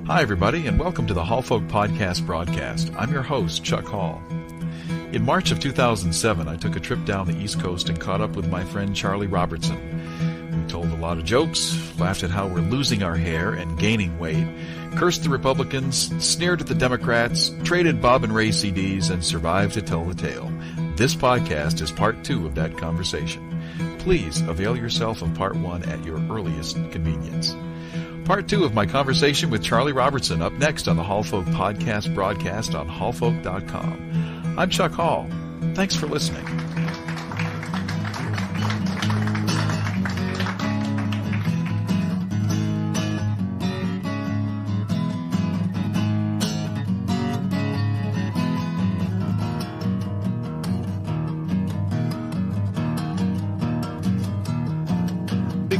Hi, everybody, and welcome to the Hall Folk Podcast broadcast. I'm your host, Chuck Hall. In March of 2007, I took a trip down the East Coast and caught up with my friend Charlie Robertson. We told a lot of jokes, laughed at how we're losing our hair and gaining weight, cursed the Republicans, sneered at the Democrats, traded Bob and Ray CDs, and survived to tell the tale. This podcast is part 2 of that conversation. Please avail yourself of part 1 at your earliest convenience. Part 2 of my conversation with Charlie Robertson up next on the Hall Folk Podcast broadcast on hallfolk.com. I'm Chuck Hall. Thanks for listening.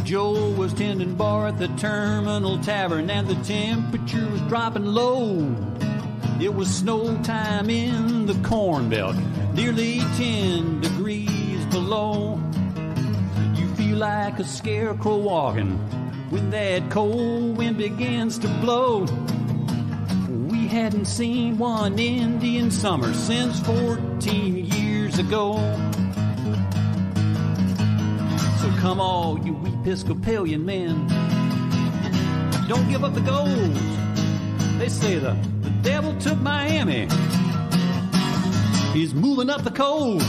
Joe was tending bar at the Terminal Tavern, and the temperature was dropping low. It was snow time in the Corn Belt, nearly 10 degrees below. You feel like a scarecrow walking when that cold wind begins to blow. We hadn't seen one Indian summer since 14 years ago. So come all you Episcopalian men, don't give up the ghost. They say the devil took Miami. He's moving up the coast.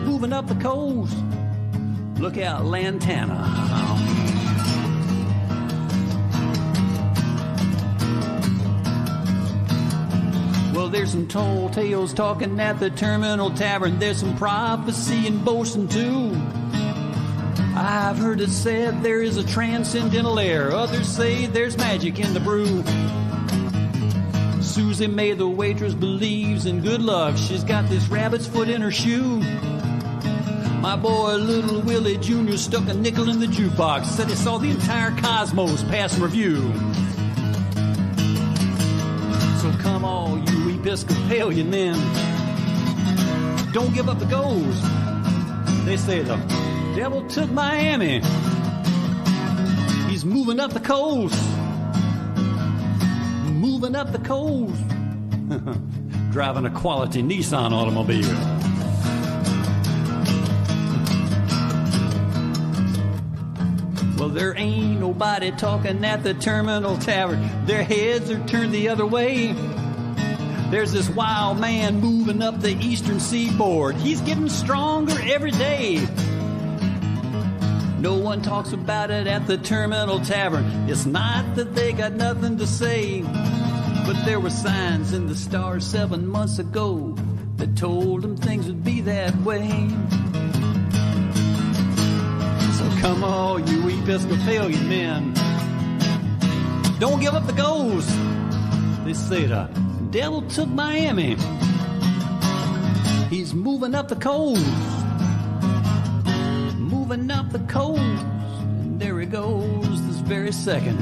Moving up the coast. Look out, Lantana. Well, there's some tall tales talking at the Terminal Tavern. There's some prophecy and boasting too. I've heard it said there is a transcendental air. Others say there's magic in the brew. Susie May, the waitress, believes in good luck. She's got this rabbit's foot in her shoe. My boy, Little Willie Jr., stuck a nickel in the jukebox. Said he saw the entire cosmos pass in review. So come all you Episcopalian men, don't give up the ghost. They say the devil took Miami. He's moving up the coast. Moving up the coast. Driving a quality Nissan automobile. Well, there ain't nobody talking at the Terminal Tavern. Their heads are turned the other way. There's this wild man moving up the eastern seaboard. He's getting stronger every day. No one talks about it at the Terminal Tavern. It's not that they got nothing to say, but there were signs in the stars 7 months ago that told them things would be that way. So come all you Episcopalian men, don't give up the ghost. They say the devil took Miami. He's moving up the coast. Moving up the coast, and there he goes this very second.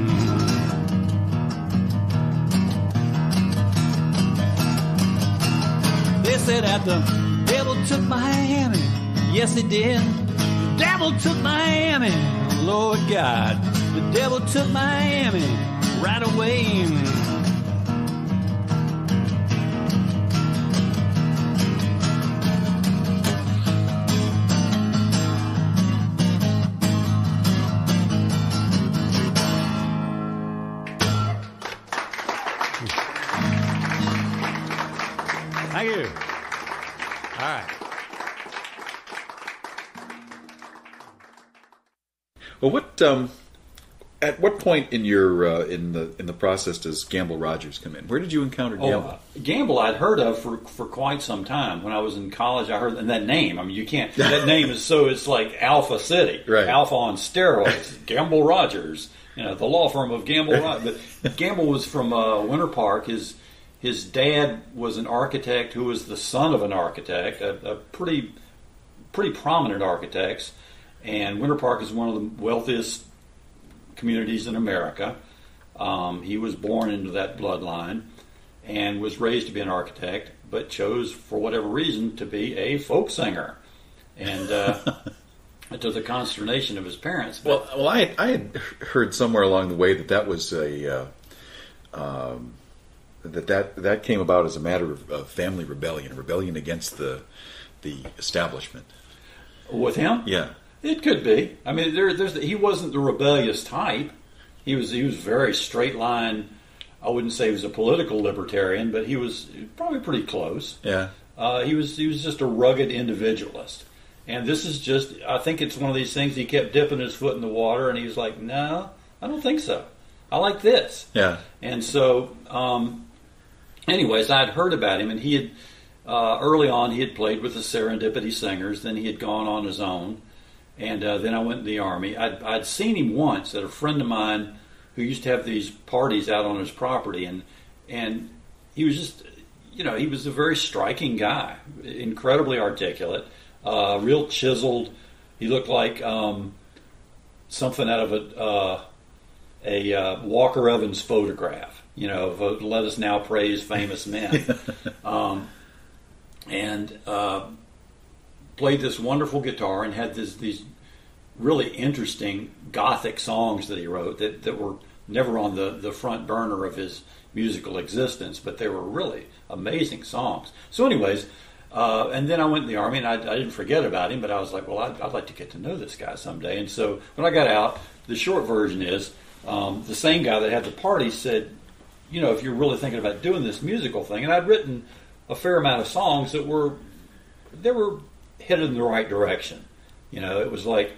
They said that the devil took Miami. Yes, he did. The devil took Miami. Lord God, the devil took Miami right away. Thank you. All right. Well, at what point in your in the process does Gamble Rogers come in? Where did you encounter Gamble? Gamble I'd heard of for quite some time. When I was in college, I heard and that name. I mean, you can't. That name is so it's like Alpha City, right? Alpha on steroids. Gamble Rogers, the law firm of Gamble Rogers. But Gamble was from Winter Park. His dad was an architect who was the son of an architect, a pretty prominent architect. And Winter Park is one of the wealthiest communities in America. He was born into that bloodline and was raised to be an architect, but chose, for whatever reason, to be a folk singer. And to the consternation of his parents. But, well, I had heard somewhere along the way that was that came about as a matter of family rebellion against the establishment. With him? Yeah. It could be. I mean, he wasn't the rebellious type. He was very straight line. I wouldn't say he was a political libertarian, but he was probably pretty close. Yeah. He was just a rugged individualist. And this is just, I think it's one of these things, he kept dipping his foot in the water, and he was like, no, I don't think so. I like this. Yeah. And so, anyways, I had heard about him, and he had, early on, he had played with the Serendipity Singers, then he had gone on his own, and then I went in the Army. I'd seen him once at a friend of mine who used to have these parties out on his property, and he was just, he was a very striking guy, incredibly articulate, real chiseled. He looked like something out of a Walker Evans photograph, of Let Us Now Praise Famous Men. And played this wonderful guitar and had these really interesting Gothic songs that he wrote that were never on the front burner of his musical existence, but they were really amazing songs. So anyways, and then I went in the Army, and I didn't forget about him, but I was like, well, I'd like to get to know this guy someday. And so when I got out, the short version is, the same guy that had the party said, if you're really thinking about doing this musical thing, and I'd written a fair amount of songs that were headed in the right direction. It was like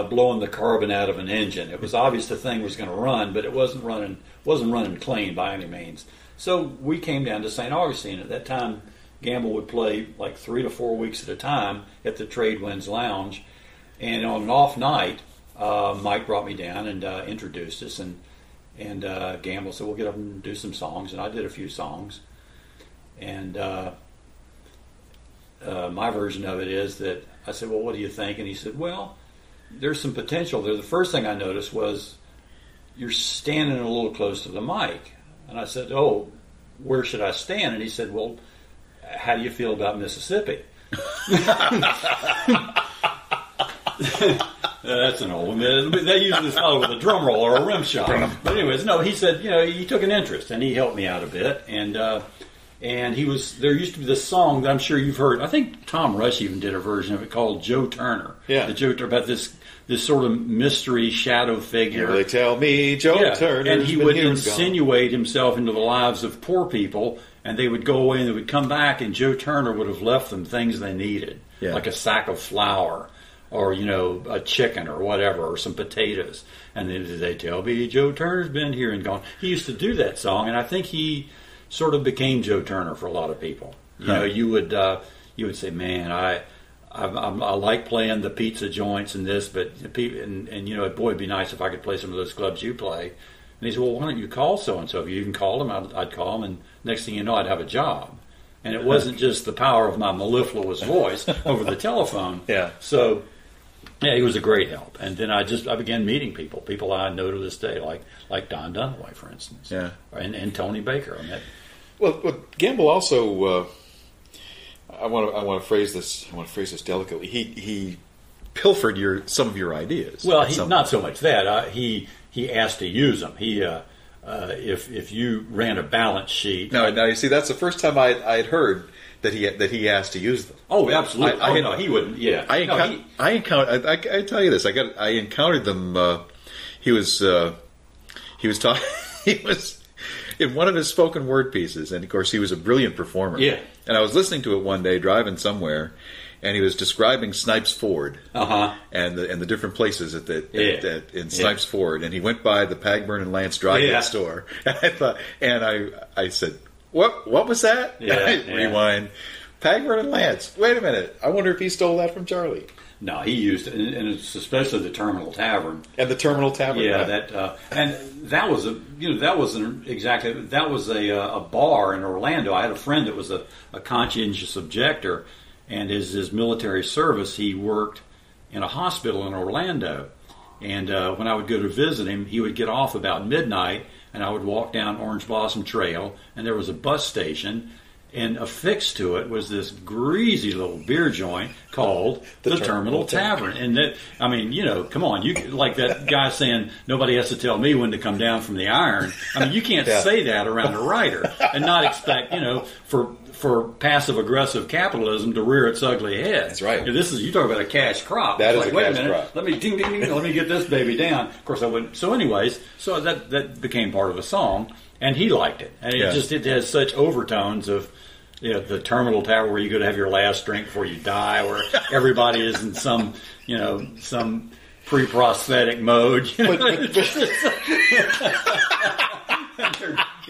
blowing the carbon out of an engine. It was obvious the thing was going to run, but it wasn't running clean by any means. So we came down to St. Augustine. At that time, Gamble would play like 3 to 4 weeks at a time at the Trade Winds Lounge, and on an off night, Mike brought me down and introduced us, and Gamble said, "We'll get up and do some songs," and I did a few songs, and my version of it is that I said, "Well, what do you think?" And he said, "Well, there's some potential there." The first thing I noticed was you're standing a little close to the mic, and I said, "Oh, where should I stand?" And he said, "Well, how do you feel about Mississippi?" That's an old one. That usually is followed with a drum roll or a rim shot. But anyways, no, he said, he took an interest, and he helped me out a bit. And there used to be this song that I'm sure you've heard. I think Tom Rush even did a version of it called Joe Turner. Yeah. The Joe Turner, about this sort of mystery shadow figure. They tell me Joe Turner. And he would insinuate himself into the lives of poor people, and they would go away and they would come back, and Joe Turner would have left them things they needed, like a sack of flour, or a chicken or whatever, or some potatoes. And then they tell me Joe Turner's been here and gone. He used to do that song, and I think he sort of became Joe Turner for a lot of people. You would say, "Man, I like playing the pizza joints and this, but boy, it'd be nice if I could play some of those clubs you play." And he said, "Well, why don't you call so and so?" If you even called him, I'd call him, and next thing you know, I'd have a job. And it wasn't just the power of my mellifluous voice over the telephone. Yeah. So, yeah, he was a great help. And then I began meeting people I know to this day, like Don Dunaway, for instance, and Tony Baker. I met. Well, Gamble also. I want to phrase this delicately. He pilfered some of your ideas. Well, not so much that. He asked to use them. He if you ran a balance sheet. Now you see, that's the first time I'd heard that he asked to use them. Oh, absolutely. No, he wouldn't. Yeah. I encountered. I tell you this. I encountered them. He was talking. He was in one of his spoken word pieces, and of course he was a brilliant performer. Yeah. And I was listening to it one day driving somewhere, and he was describing Snipes Ford and the different places in Snipes Ford, and he went by the Pagburn and Lance dry-goods store, and I thought, I said, what was that? Rewind. Pagburn and Lance. Wait a minute. I wonder if he stole that from Charlie. No, he used it, and it's especially the Terminal Tavern. And the Terminal Tavern. Yeah, and that was a bar in Orlando. I had a friend that was a conscientious objector, and his military service, he worked in a hospital in Orlando. And when I would go to visit him, he would get off about midnight, and I would walk down Orange Blossom Trail, and there was a bus station, And affixed to it was this greasy little beer joint called the Terminal Tavern. And that, I mean, you know, come on, you like that guy saying nobody has to tell me when to come down from the iron. I mean, you can't say that around a writer and not expect, you know, for passive aggressive capitalism to rear its ugly head. That's right. And this is, you talk about a cash crop. That it's is like, a wait cash a minute, crop. let me ding ding ding, let me get this baby down. Of course I wouldn't. So anyways, so that became part of a song, and he liked it. And it has such overtones of, you know, the Terminal Tavern where you go to have your last drink before you die, where everybody is in some, you know, some pre-prosthetic mode. You know?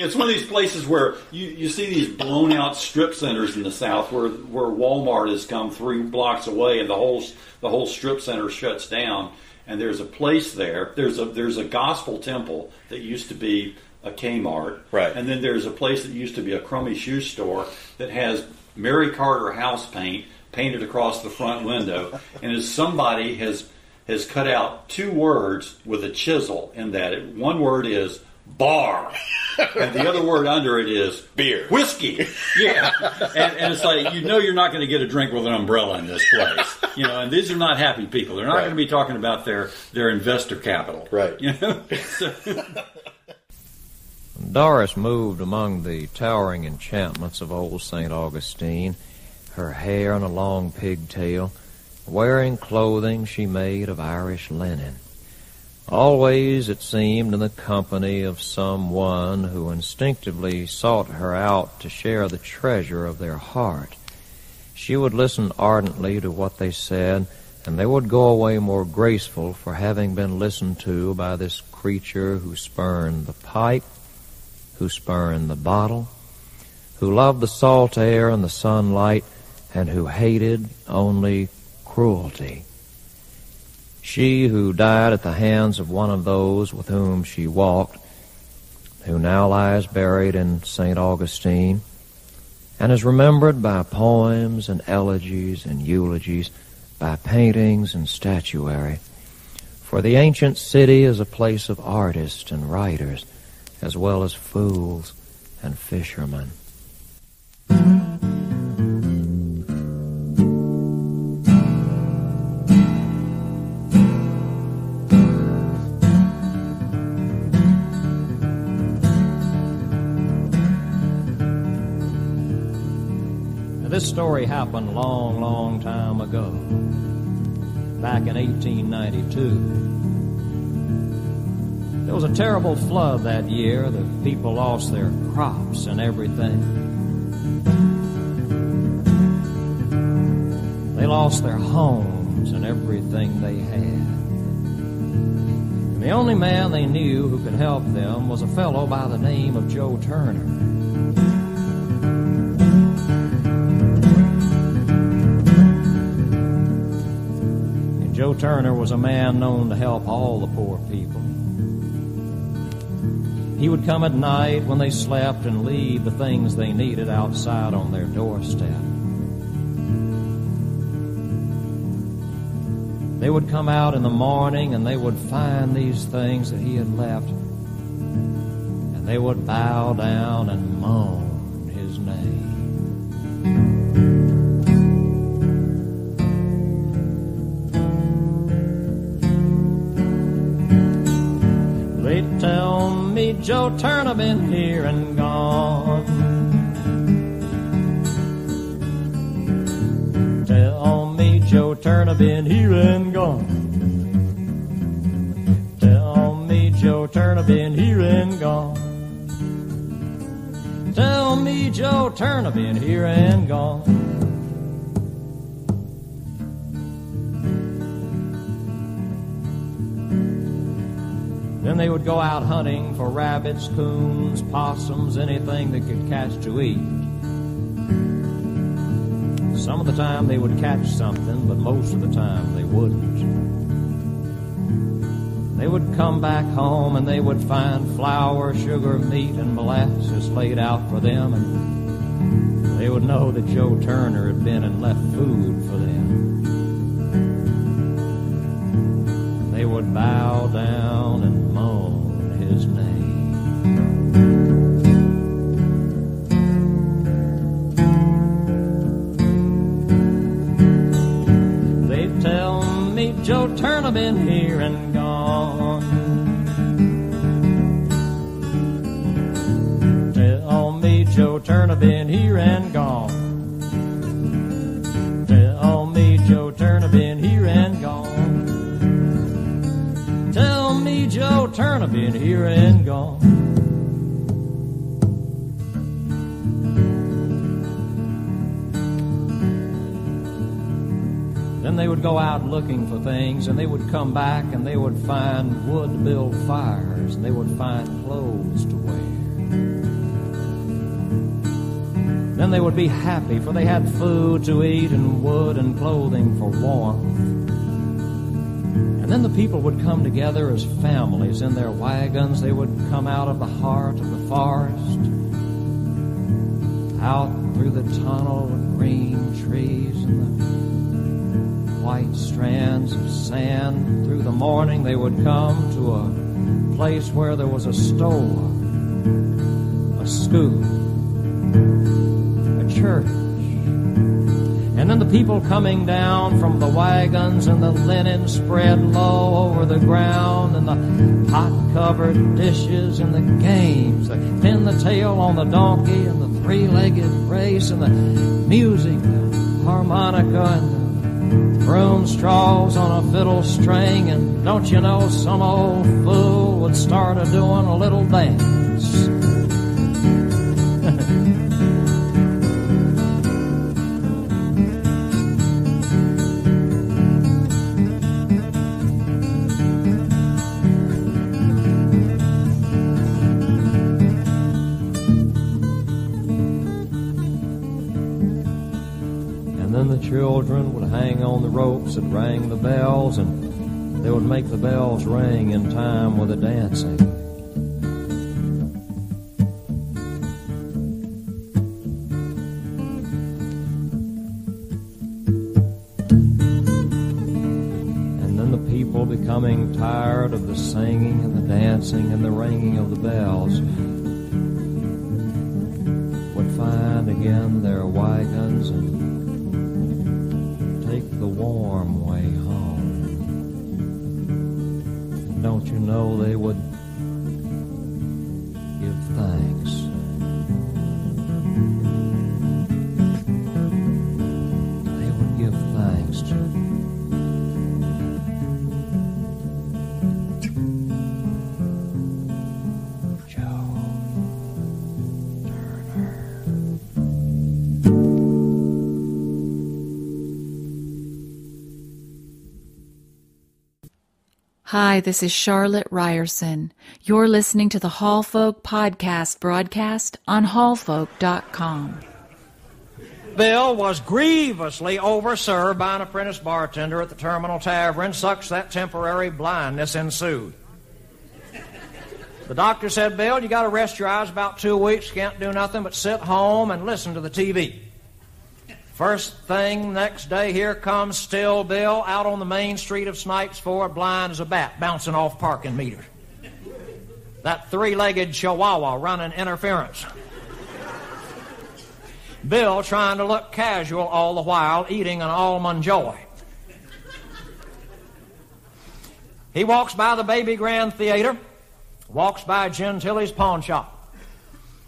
It's one of these places where you see these blown out strip centers in the South where Walmart has come 3 blocks away and the whole strip center shuts down, and there's a place there. There's a gospel temple that used to be a Kmart, right, and then there's a place that used to be a crummy shoe store that has Mary Carter house paint painted across the front window, and as somebody has cut out 2 words with a chisel in that. One word is bar, and the other word under it is beer, whiskey. Yeah, and it's like, you know, you're not going to get a drink with an umbrella in this place. You know, and these are not happy people. They're not going to be talking about their investor capital. Right. You know. Doris moved among the towering enchantments of old St. Augustine, her hair in a long pigtail, wearing clothing she made of Irish linen. Always, it seemed, in the company of someone who instinctively sought her out to share the treasure of their heart. She would listen ardently to what they said, and they would go away more graceful for having been listened to by this creature who spurned the pipe, who spurned the bottle, who loved the salt air and the sunlight, and who hated only cruelty. She who died at the hands of one of those with whom she walked, who now lies buried in St. Augustine, and is remembered by poems and elegies and eulogies, by paintings and statuary. For the ancient city is a place of artists and writers, as well as fools and fishermen. This story happened long, long time ago, back in 1892. There was a terrible flood that year. The people lost their crops and everything. They lost their homes and everything they had. And the only man they knew who could help them was a fellow by the name of Joe Turner. Joe Turner was a man known to help all the poor people. He would come at night when they slept and leave the things they needed outside on their doorstep. They would come out in the morning and they would find these things that he had left, and they would bow down and moan his name. They tell me Joe Turner been here and gone. Tell me Joe Turner been here and gone. Tell me Joe Turner been here and gone. Tell me Joe Turner been here and gone. Then they would go out hunting for rabbits, coons, possums, anything they could catch to eat. Some of the time they would catch something, but most of the time they wouldn't. They would come back home and they would find flour, sugar, meat, and molasses laid out for them, and they would know that Joe Turner had been and left food for them. They would bow down and moan his name. Joe Turner been here and gone? Tell me Joe Turner been here and gone. Tell me Joe Turner been here and gone. Tell me Joe Turner been here and gone. Then they would go out looking for things, and they would come back and they would find wood to build fires, and they would find clothes to wear. Then they would be happy, for they had food to eat and wood and clothing for warmth. And then the people would come together as families in their wagons. They would come out of the heart of the forest, out through the tunnel of green trees and the white strands of sand. Through the morning they would come to a place where there was a store, a school, a church. And then the people coming down from the wagons and the linen spread low over the ground and the pot-covered dishes and the games, the pin the tail on the donkey and the three-legged race and the music, the harmonica and the broom straws on a fiddle string. And don't you know, some old fool would start a-doing a little dance. Children would hang on the ropes that rang the bells, and they would make the bells ring in time with the dancing. And then the people, becoming tired of the singing and the dancing and the ringing of the bells, would find again their wagons and the warm way home. And don't you know, they would give thanks. They would give thanks to Joe Turner. Hi, this is Charlotte Robertson. You're listening to the Hall Folk Podcast broadcast on hallfolk.com. Bill was grievously overserved by an apprentice bartender at the Terminal Tavern, such that temporary blindness ensued. The doctor said, Bill, you got to rest your eyes about 2 weeks. Can't do nothing but sit home and listen to the TV. First thing next day, here comes still Bill out on the main street of Snipes Ford, blind as a bat, bouncing off parking meters. That three-legged chihuahua running interference. Bill trying to look casual all the while, eating an almond joy. He walks by the Baby Grand Theater, walks by Gentili's pawn shop,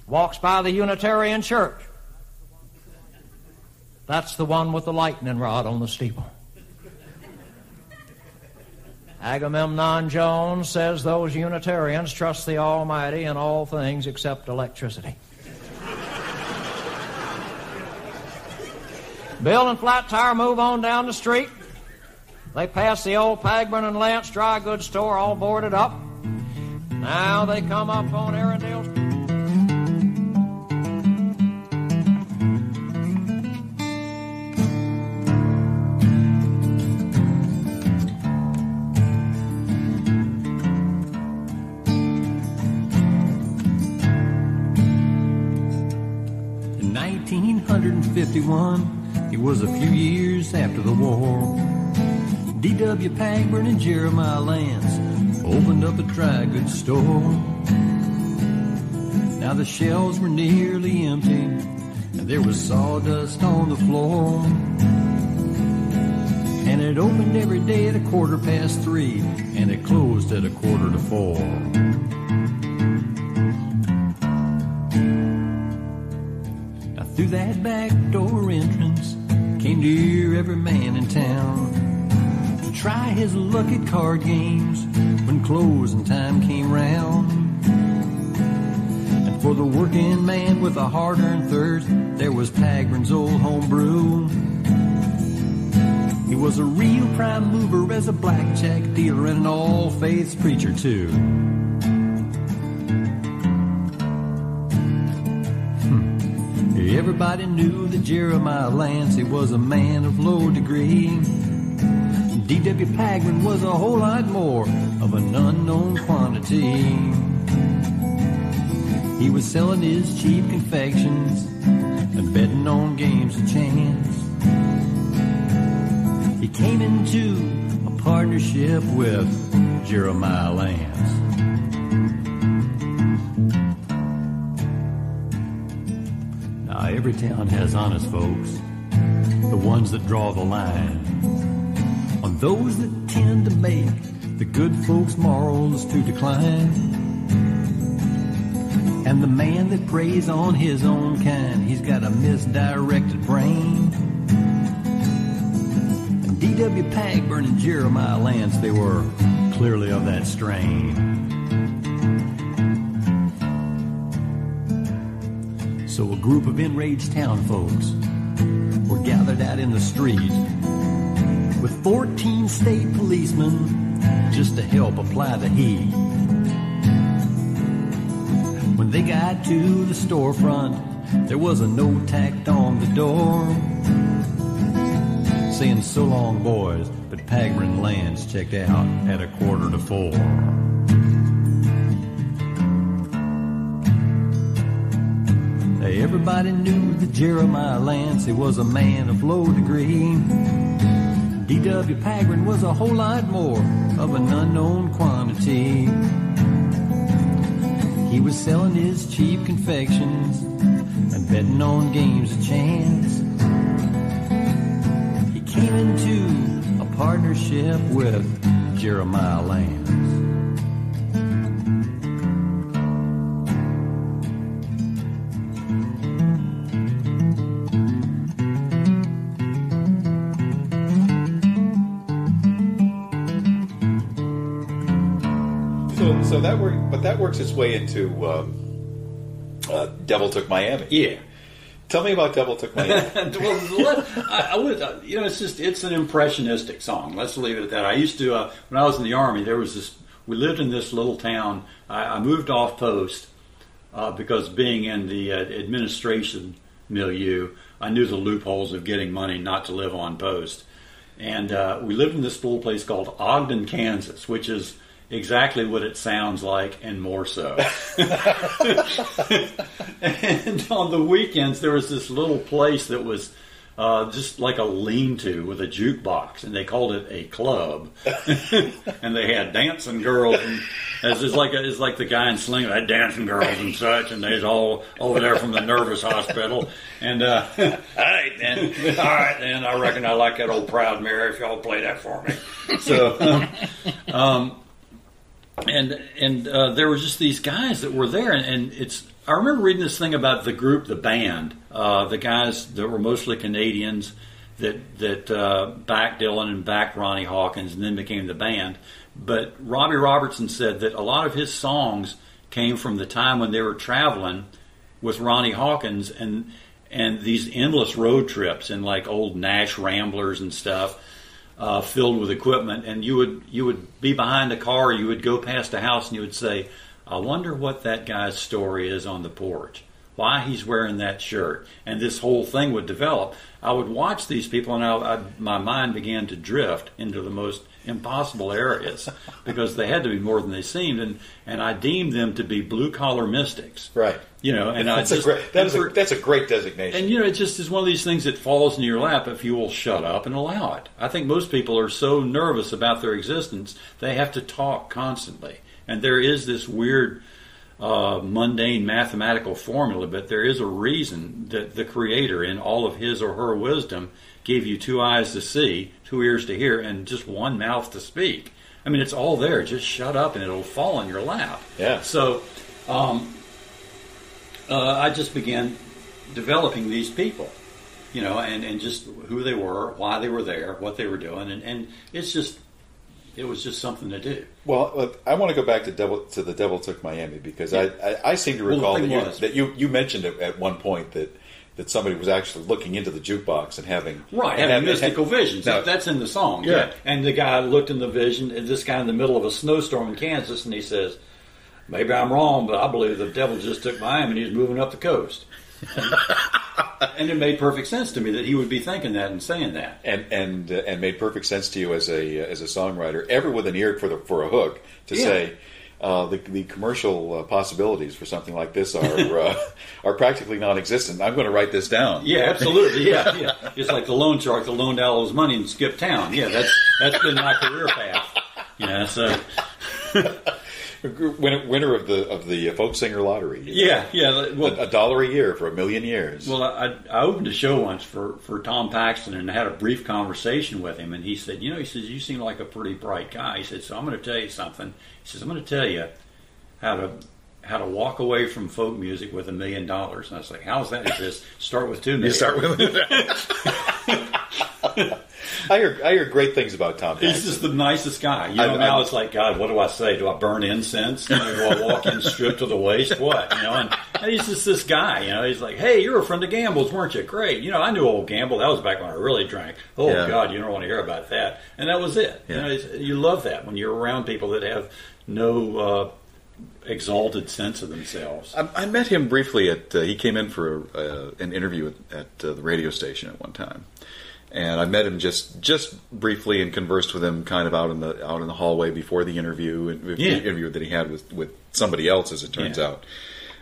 walks by the Unitarian Church. That's the one with the lightning rod on the steeple. Agamemnon Jones says those Unitarians trust the Almighty in all things except electricity. Bill and Flat Tire move on down the street. They pass the old Pagburn and Lance dry goods store, all boarded up. Now they come up on Arundel Street. In 1951, it was a few years after the war. D.W. Pagburn and Jeremiah Lance opened up a dry goods store. Now the shelves were nearly empty, and there was sawdust on the floor. and it opened every day at 3:15, and it closed at 3:45. Now through that back door entrance came near every man in town to try his luck at card games when closing time came round. And for the working man with a hard-earned thirst, there was Pagren's old home brew. He was a real prime mover as a blackjack dealer and an all-faiths preacher, too. Everybody knew that Jeremiah Lancey was a man of low degree. D.W. Pagren was a whole lot more of an unknown quantity. He was selling his cheap confections and betting on games of chance. He came into a partnership with Jeremiah Lance. Now, every town has honest folks, the ones that draw the line on those that tend to make the good folks' morals to decline. And the man that preys on his own kind, he's got a misdirected brain. And D.W. Pagburn and Jeremiah Lance, they were clearly of that strain. So a group of enraged town folks were gathered out in the street with 14 state policemen just to help apply the heat. When they got to the storefront, there was a note tacked on the door saying, "So long, boys," but Pagren Lance checked out at 3:45. Everybody knew that Jeremiah Lance, he was a man of low degree. D.W. Pagren was a whole lot more of an unknown quantity. He was selling his cheap confections and betting on games of chance. He came into a partnership with Jeremiah Lance. So that works its way into Devil Took Miami. Yeah. Tell me about Devil Took Miami. It's an impressionistic song. Let's leave it at that. I used to, when I was in the Army, we lived in this little town. I moved off post because being in the administration milieu, I knew the loopholes of getting money not to live on post. And we lived in this little place called Ogden, Kansas, which is exactly what it sounds like and more so. And on the weekends, there was this little place that was just like a lean-to with a jukebox, and they called it a club. And they had dancing girls, and it's like the guy in Sling had dancing girls and such, and they's all over there from the nervous hospital. And all right then, I reckon I like that old Proud Mary if y'all play that for me. So. And there were just these guys that were there, and I remember reading this thing about the group, the band, the guys that were mostly Canadians that backed Dylan and backed Ronnie Hawkins and then became the band. But Robbie Robertson said that a lot of his songs came from the time when they were traveling with Ronnie Hawkins and these endless road trips in like old Nash Ramblers and stuff. Filled with equipment, and you would be behind a car, you would go past a house, and you would say, "I wonder what that guy's story is on the porch, why he's wearing that shirt," and this whole thing would develop. I would watch these people, and my mind began to drift into the most impossible areas because they had to be more than they seemed, and I deemed them to be blue-collar mystics. Right. And that's a great designation. And it just is one of these things that falls in your lap if you will shut up and allow it. I think most people are so nervous about their existence they have to talk constantly, and there is this weird mundane mathematical formula, but there is a reason that the Creator, in all of His or her wisdom, gave you 2 eyes to see, 2 ears to hear, and just 1 mouth to speak. I mean, it's all there. Just shut up and it'll fall in your lap. Yeah. So I just began developing these people, you know, and just who they were, why they were there, what they were doing, and it was just something to do. Well, I want to go back to The Devil Took Miami, because I seem to recall that you mentioned at one point that somebody was actually looking into the jukebox and having mystical visions. That's in the song. Yeah. And the guy looked in the vision, and this guy in the middle of a snowstorm in Kansas, and he says, "Maybe I'm wrong, but I believe the devil just took Miami and he's moving up the coast." And it made perfect sense to me that he would be thinking that and saying that, and made perfect sense to you as a songwriter, ever with an ear for a hook to say. The commercial possibilities for something like this are practically non-existent. I'm going to write this down. Yeah, absolutely. Yeah. It's like the loan shark that loaned all his money and skipped town. Yeah, that's been my career path. Yeah, so winner of the folk singer lottery. Yeah. Well, $1 a year for 1 million years. Well, I opened a show once for Tom Paxton and had a brief conversation with him, and he said, you seem like a pretty bright guy. He said, so I'm going to tell you something. He says, I'm going to tell you how to walk away from folk music with $1 million. And I was like, how's that? He says, start with $2 million. You start with I hear great things about Tom Paxton. He's just the nicest guy. Now it's like, God, what do I say? Do I burn incense? Do I walk in stripped to the waist? What? And he's just this guy. He's like, hey, you're a friend of Gamble's, weren't you? Great. I knew old Gamble. That was back when I really drank. Oh, yeah. God, you don't want to hear about that. And that was it. Yeah. You love that when you're around people that have no exalted sense of themselves. I met him briefly he came in for an interview at the radio station at one time. And I met him just briefly and conversed with him kind of out in the hallway before the interview, the interview that he had with somebody else, as it turns out.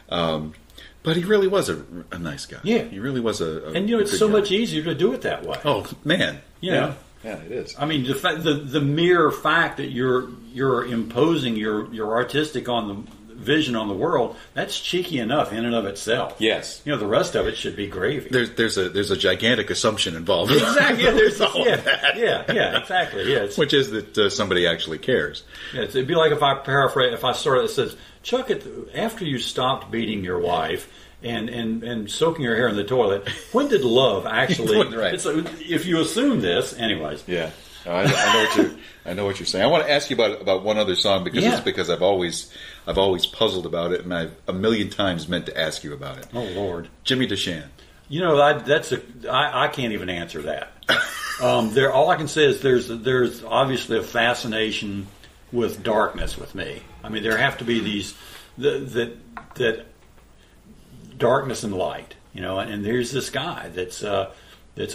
But he really was a nice guy. Yeah, he really was and it's so much easier to do it that way. Oh man, yeah, it is. I mean, the mere fact that you're imposing your artistic on the vision on the world, that's cheeky enough in and of itself. Yes. The rest of it should be gravy. There's a gigantic assumption involved. Exactly. Yeah, that. Yeah, exactly. Yeah, which is that somebody actually cares. Yeah, it'd be like if I paraphrase, if I started, it says, Chuck, after you stopped beating your wife and soaking her hair in the toilet, when did love actually? Right. It's like, if you assume this, anyways. Yeah. I know what you're saying. I want to ask you about one other song because I've always puzzled about it, and I've a million times meant to ask you about it. Oh Lord, Jimmy DeShan. I can't even answer that. All I can say is there's obviously a fascination with darkness with me. I mean, there have to be these that darkness and light, and there's this guy that's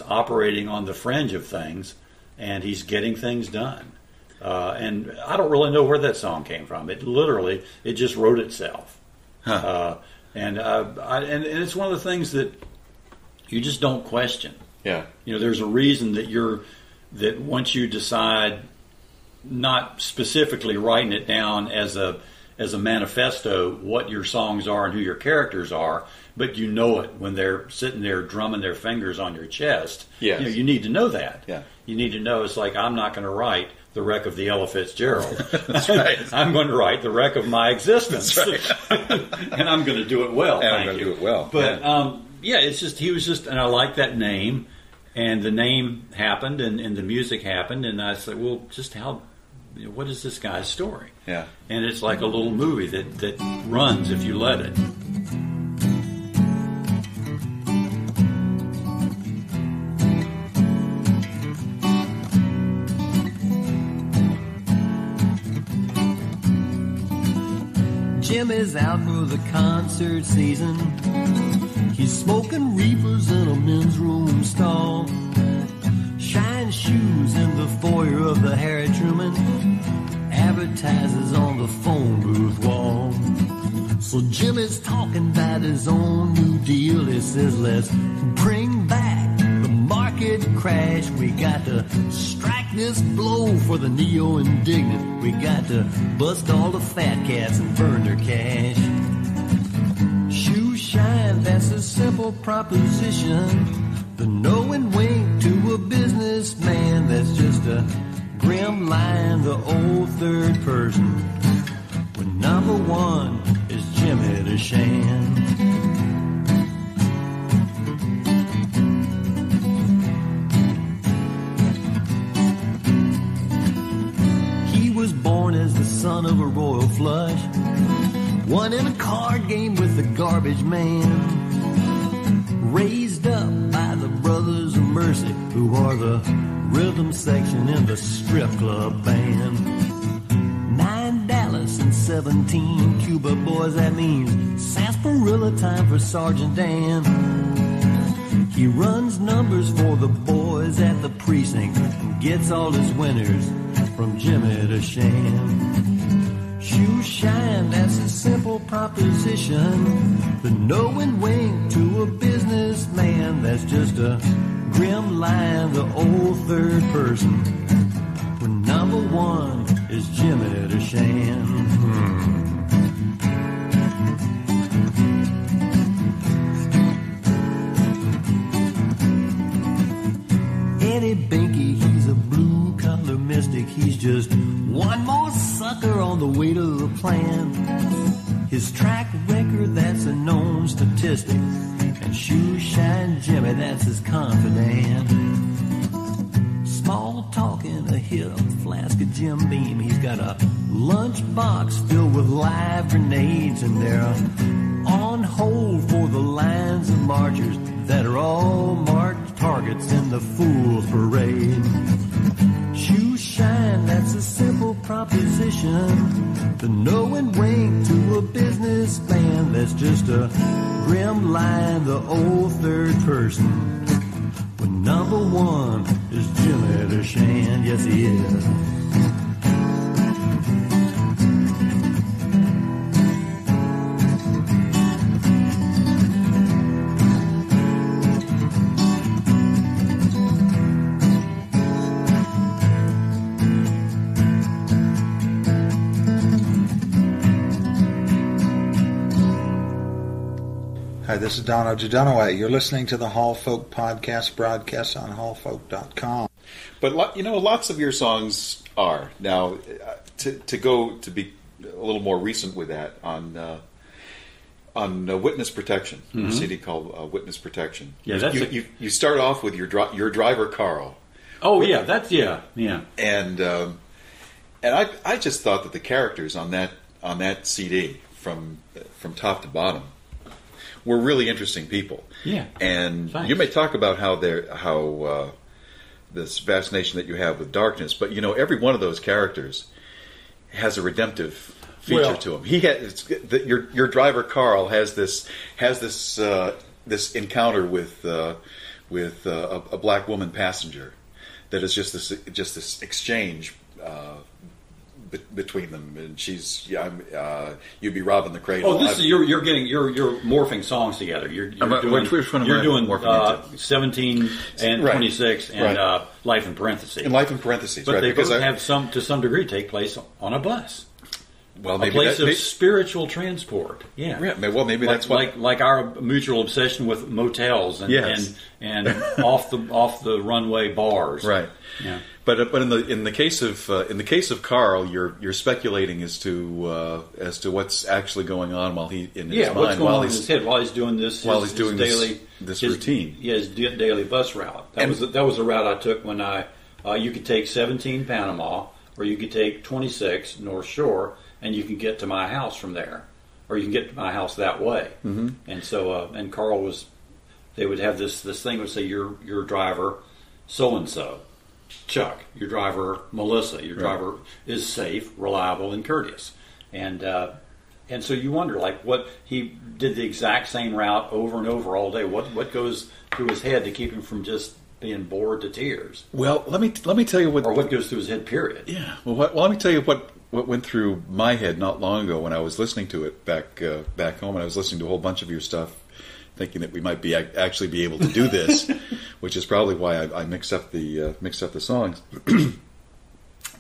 operating on the fringe of things. And he's getting things done. And I don't really know where that song came from. It just wrote itself. Huh. And it's one of the things that you just don't question. Yeah. There's a reason that once you decide, not specifically writing it down as a manifesto, what your songs are and who your characters are, but you know it when they're sitting there drumming their fingers on your chest. Yes. You need to know that. Yeah. You need to know it's like, I'm not going to write The Wreck of the Ella Fitzgerald. That's right. I'm going to write The Wreck of My Existence. That's right. And I'm going to do it well. And I'm going to do it well. But it's just, he was just, and I like that name, and the name happened, and the music happened, and I said, well, just what is this guy's story? Yeah. And it's like a little movie that runs if you let it. Jim is out for the concert season. He's smoking reefers in a men's room stall. Shine shoes in the foyer of the Harry Truman. Advertises on the phone booth wall. So Jim is talking about his own new deal. He says, let's bring back the market crash. We got to strike this blow for the neo-indignant. We got to bust all the fat cats and burn their cash. shine, that's a simple proposition. The knowing wink to a businessman, that's just a grim line, the old third person. When number one is Jimmy the Shan. He was born as the son of a royal flush, won in a card game with the garbage man. Raised up by the Brothers of Mercy, who are the rhythm section in the strip club band. 9 Dallas and 17 Cuba boys, that means sarsaparilla time for Sergeant Dan. He runs numbers for the boys at the precinct and gets all his winners from Jimmy the Shan. Shoe shine, that's a simple proposition. The knowing wink to a businessman, that's just a grim line, the old third person. When number one is Jimmy the Shan. Eddie Binky, he's a blue-collar mystic. He's just one more sucker on the way to the plan. His track record, that's a known statistic. And shoe shine Jimmy, that's his confidant. Small talking, a hit, a flask of Jim Beam. He's got a lunchbox filled with live grenades, and they're on hold for the lines of marchers that are all marked targets in the Fool's Parade. Shoe shine, that's a simple proposition. The knowing wink to a businessman, that's just a grim line, the old third person. When number one is Jimmy the Shan, yes he is. Hi, this is Don O'Dunaway. You're listening to the Hall Folk Podcast broadcast on hallfolk.com. But lots of your songs are now to be a little more recent with that on Witness Protection, a CD called Witness Protection. Yeah, that's you start off with your driver Carl. Oh yeah, that's yeah. And I just thought that the characters on that CD from top to bottom were really interesting people. Yeah. And thanks. You may talk about how this fascination that you have with darkness, but every one of those characters has a redemptive feature to him. He has your driver Carl has this encounter with a black woman passenger that is just this exchange between them, and she's you'd be robbing the cradle. Oh, this is you're morphing songs together. You're doing 17 and 26 and Life in Parentheses. And Life in Parentheses, but they both have to some degree take place on a bus. Well, maybe a place of spiritual transport. Yeah. Well, maybe that's like our mutual obsession with motels and off the runway bars. Right. Yeah. But in the case of Carl, you're speculating as to what's actually going on while he in his mind what's going on in his head while he's doing this this routine. His daily bus route. That was the route I took when you could take 17 Panama, or you could take 26 North Shore, and you can get to my house from there, or you can get to my house that way. Mm-hmm. And so and Carl they would have this thing would say your driver so and so. Chuck, your driver Melissa, your driver is safe, reliable, and courteous, and so you wonder, what he did the exact same route over and over all day. What goes through his head to keep him from just being bored to tears? Well, let me tell you what goes through his head. Period. Yeah. Well, let me tell you what went through my head not long ago when I was listening to it back home, and I was listening to a whole bunch of your stuff, thinking that we might actually be able to do this, which is probably why I mix up the songs.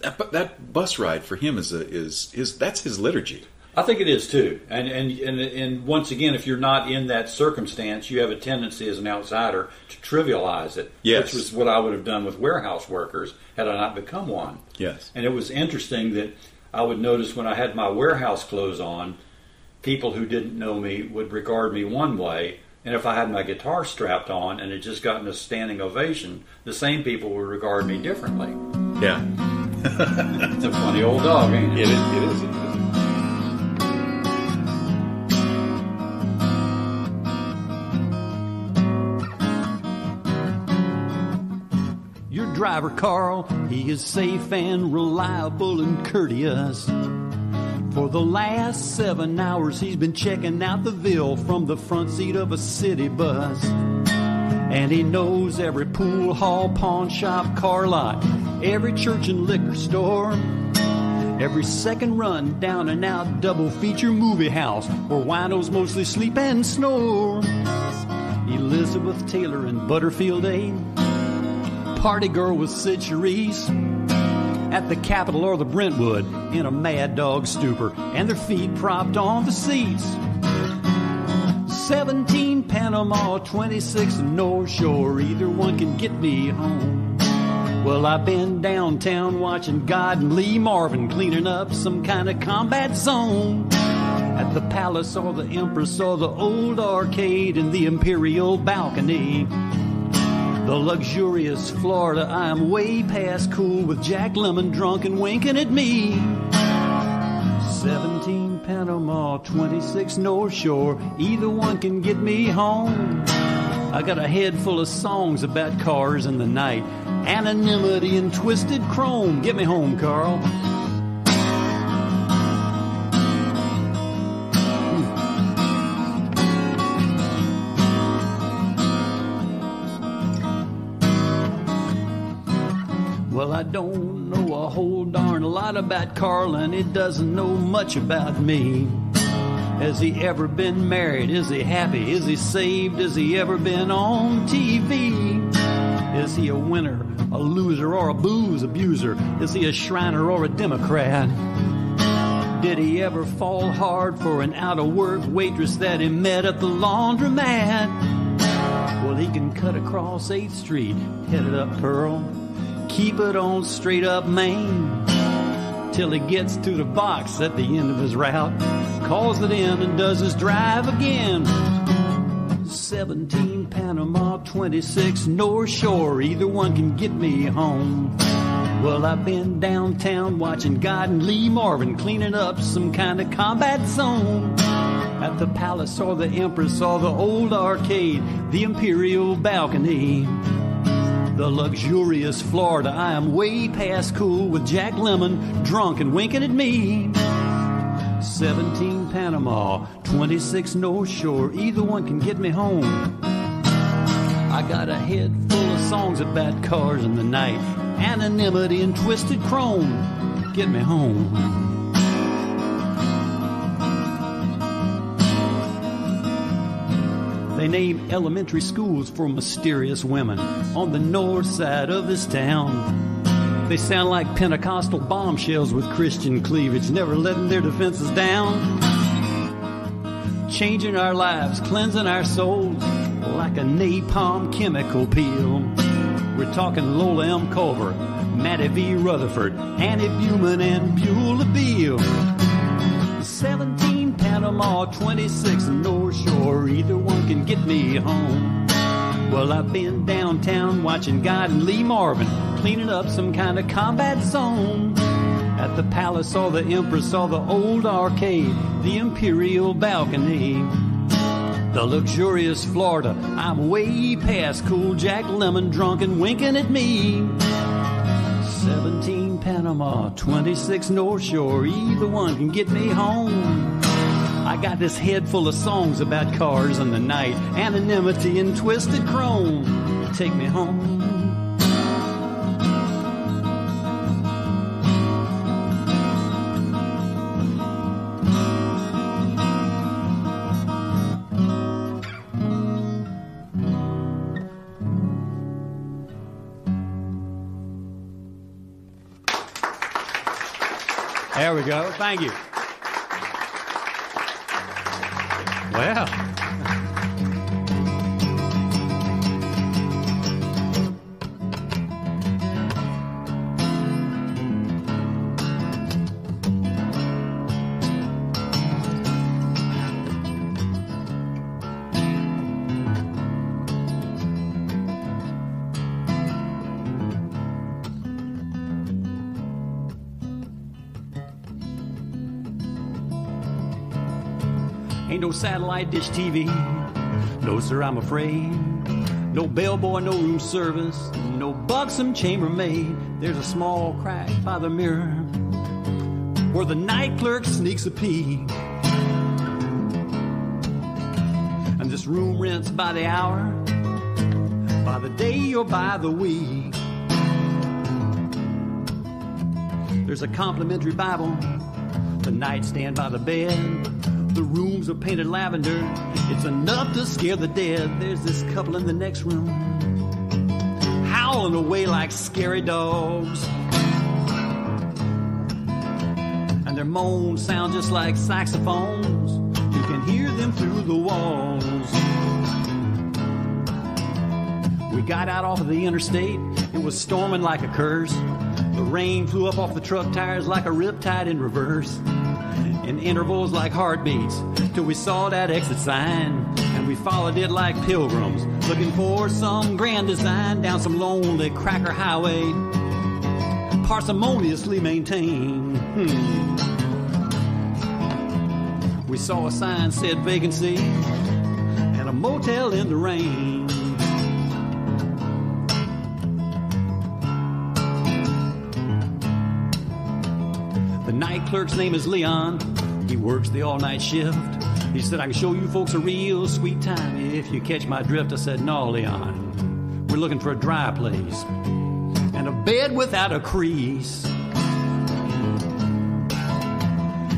That bus ride for him that's his liturgy. I think it is too, and once again, if you're not in that circumstance, you have a tendency as an outsider to trivialize it. Yes. Which was what I would have done with warehouse workers had I not become one. Yes. And it was interesting that I would notice when I had my warehouse clothes on, people who didn't know me would regard me one way, and if I had my guitar strapped on and had just gotten a standing ovation, the same people would regard me differently. Yeah. It's a funny old dog, ain't it? It is. Your driver, Carl, he is safe and reliable and courteous. For the last 7 hours, he's been checking out the Ville from the front seat of a city bus. And he knows every pool hall, pawn shop, car lot, every church and liquor store, every second run, down and out, double feature movie house where winos mostly sleep and snore. Elizabeth Taylor and Butterfield A, party girl with Sid Charisse, at the Capitol or the Brentwood in a Mad Dog stupor, and their feet propped on the seats. 17 Panama, 26 North Shore, either one can get me home. Well, I've been downtown watching God and Lee Marvin cleaning up some kind of combat zone. At the Palace or the Empress or the old arcade in the Imperial balcony. The luxurious Florida, I'm way past cool with Jack Lemmon drunk and winking at me. 17 Panama, 26 North Shore, either one can get me home. I got a head full of songs about cars in the night, anonymity and twisted chrome. Get me home, Carl. Well, I don't know a whole darn lot about Carl, and he doesn't know much about me. Has he ever been married? Is he happy? Is he saved? Has he ever been on TV? Is he a winner, a loser, or a booze abuser? Is he a Shriner or a Democrat? Did he ever fall hard for an out-of-work waitress that he met at the laundromat? Well, he can cut across 8th Street, headed up Pearl, keep it on straight up Main, till he gets to the box at the end of his route, calls it in and does his drive again. 17 Panama, 26 North Shore, either one can get me home. Well, I've been downtown watching God and Lee Marvin cleaning up some kind of combat zone. At the Palace or the Empress or the old arcade, the Imperial balcony. The luxurious Florida, I am way past cool with Jack Lemmon drunk and winking at me. 17 Panama, 26 North Shore, either one can get me home. I got a head full of songs about cars in the night, anonymity and twisted chrome. Get me home. They name elementary schools for mysterious women on the north side of this town. They sound like Pentecostal bombshells with Christian cleavage, never letting their defenses down. Changing our lives, cleansing our souls like a napalm chemical peel. We're talking Lola M. Culver, Mattie V. Rutherford, Annie Buman, and Beulah Beale. 17 Panama, 26 North Shore, either one can get me home. Well, I've been downtown watching God and Lee Marvin cleaning up some kind of combat zone. At the Palace or the Empress or the old arcade, the Imperial balcony. The luxurious Florida, I'm way past cool Jack Lemmon drunk and winking at me. 17 Panama, 26 North Shore, either one can get me home. I got this head full of songs about cars in the night, anonymity and twisted chrome. Take me home. There we go. Thank you. Well. Ain't no satellite dish TV, no sir, I'm afraid. No bellboy, no room service, no buxom chambermaid. There's a small crack by the mirror where the night clerk sneaks a peek. And this room rents by the hour, by the day or by the week. There's a complimentary Bible, the nightstand by the bed. The rooms are painted lavender. It's enough to scare the dead. There's this couple in the next room, howling away like scary dogs. And their moans sound just like saxophones. You can hear them through the walls. We got out off of the interstate. It was storming like a curse. The rain flew up off the truck tires like a riptide in reverse. In intervals like heartbeats, till we saw that exit sign, and we followed it like pilgrims, looking for some grand design down some lonely cracker highway, parsimoniously maintained. We saw a sign said vacancy, and a motel in the rain. The night clerk's name is Leon. He works the all-night shift. He said, I can show you folks a real sweet time if you catch my drift. I said, no, Leon, we're looking for a dry place and a bed without a crease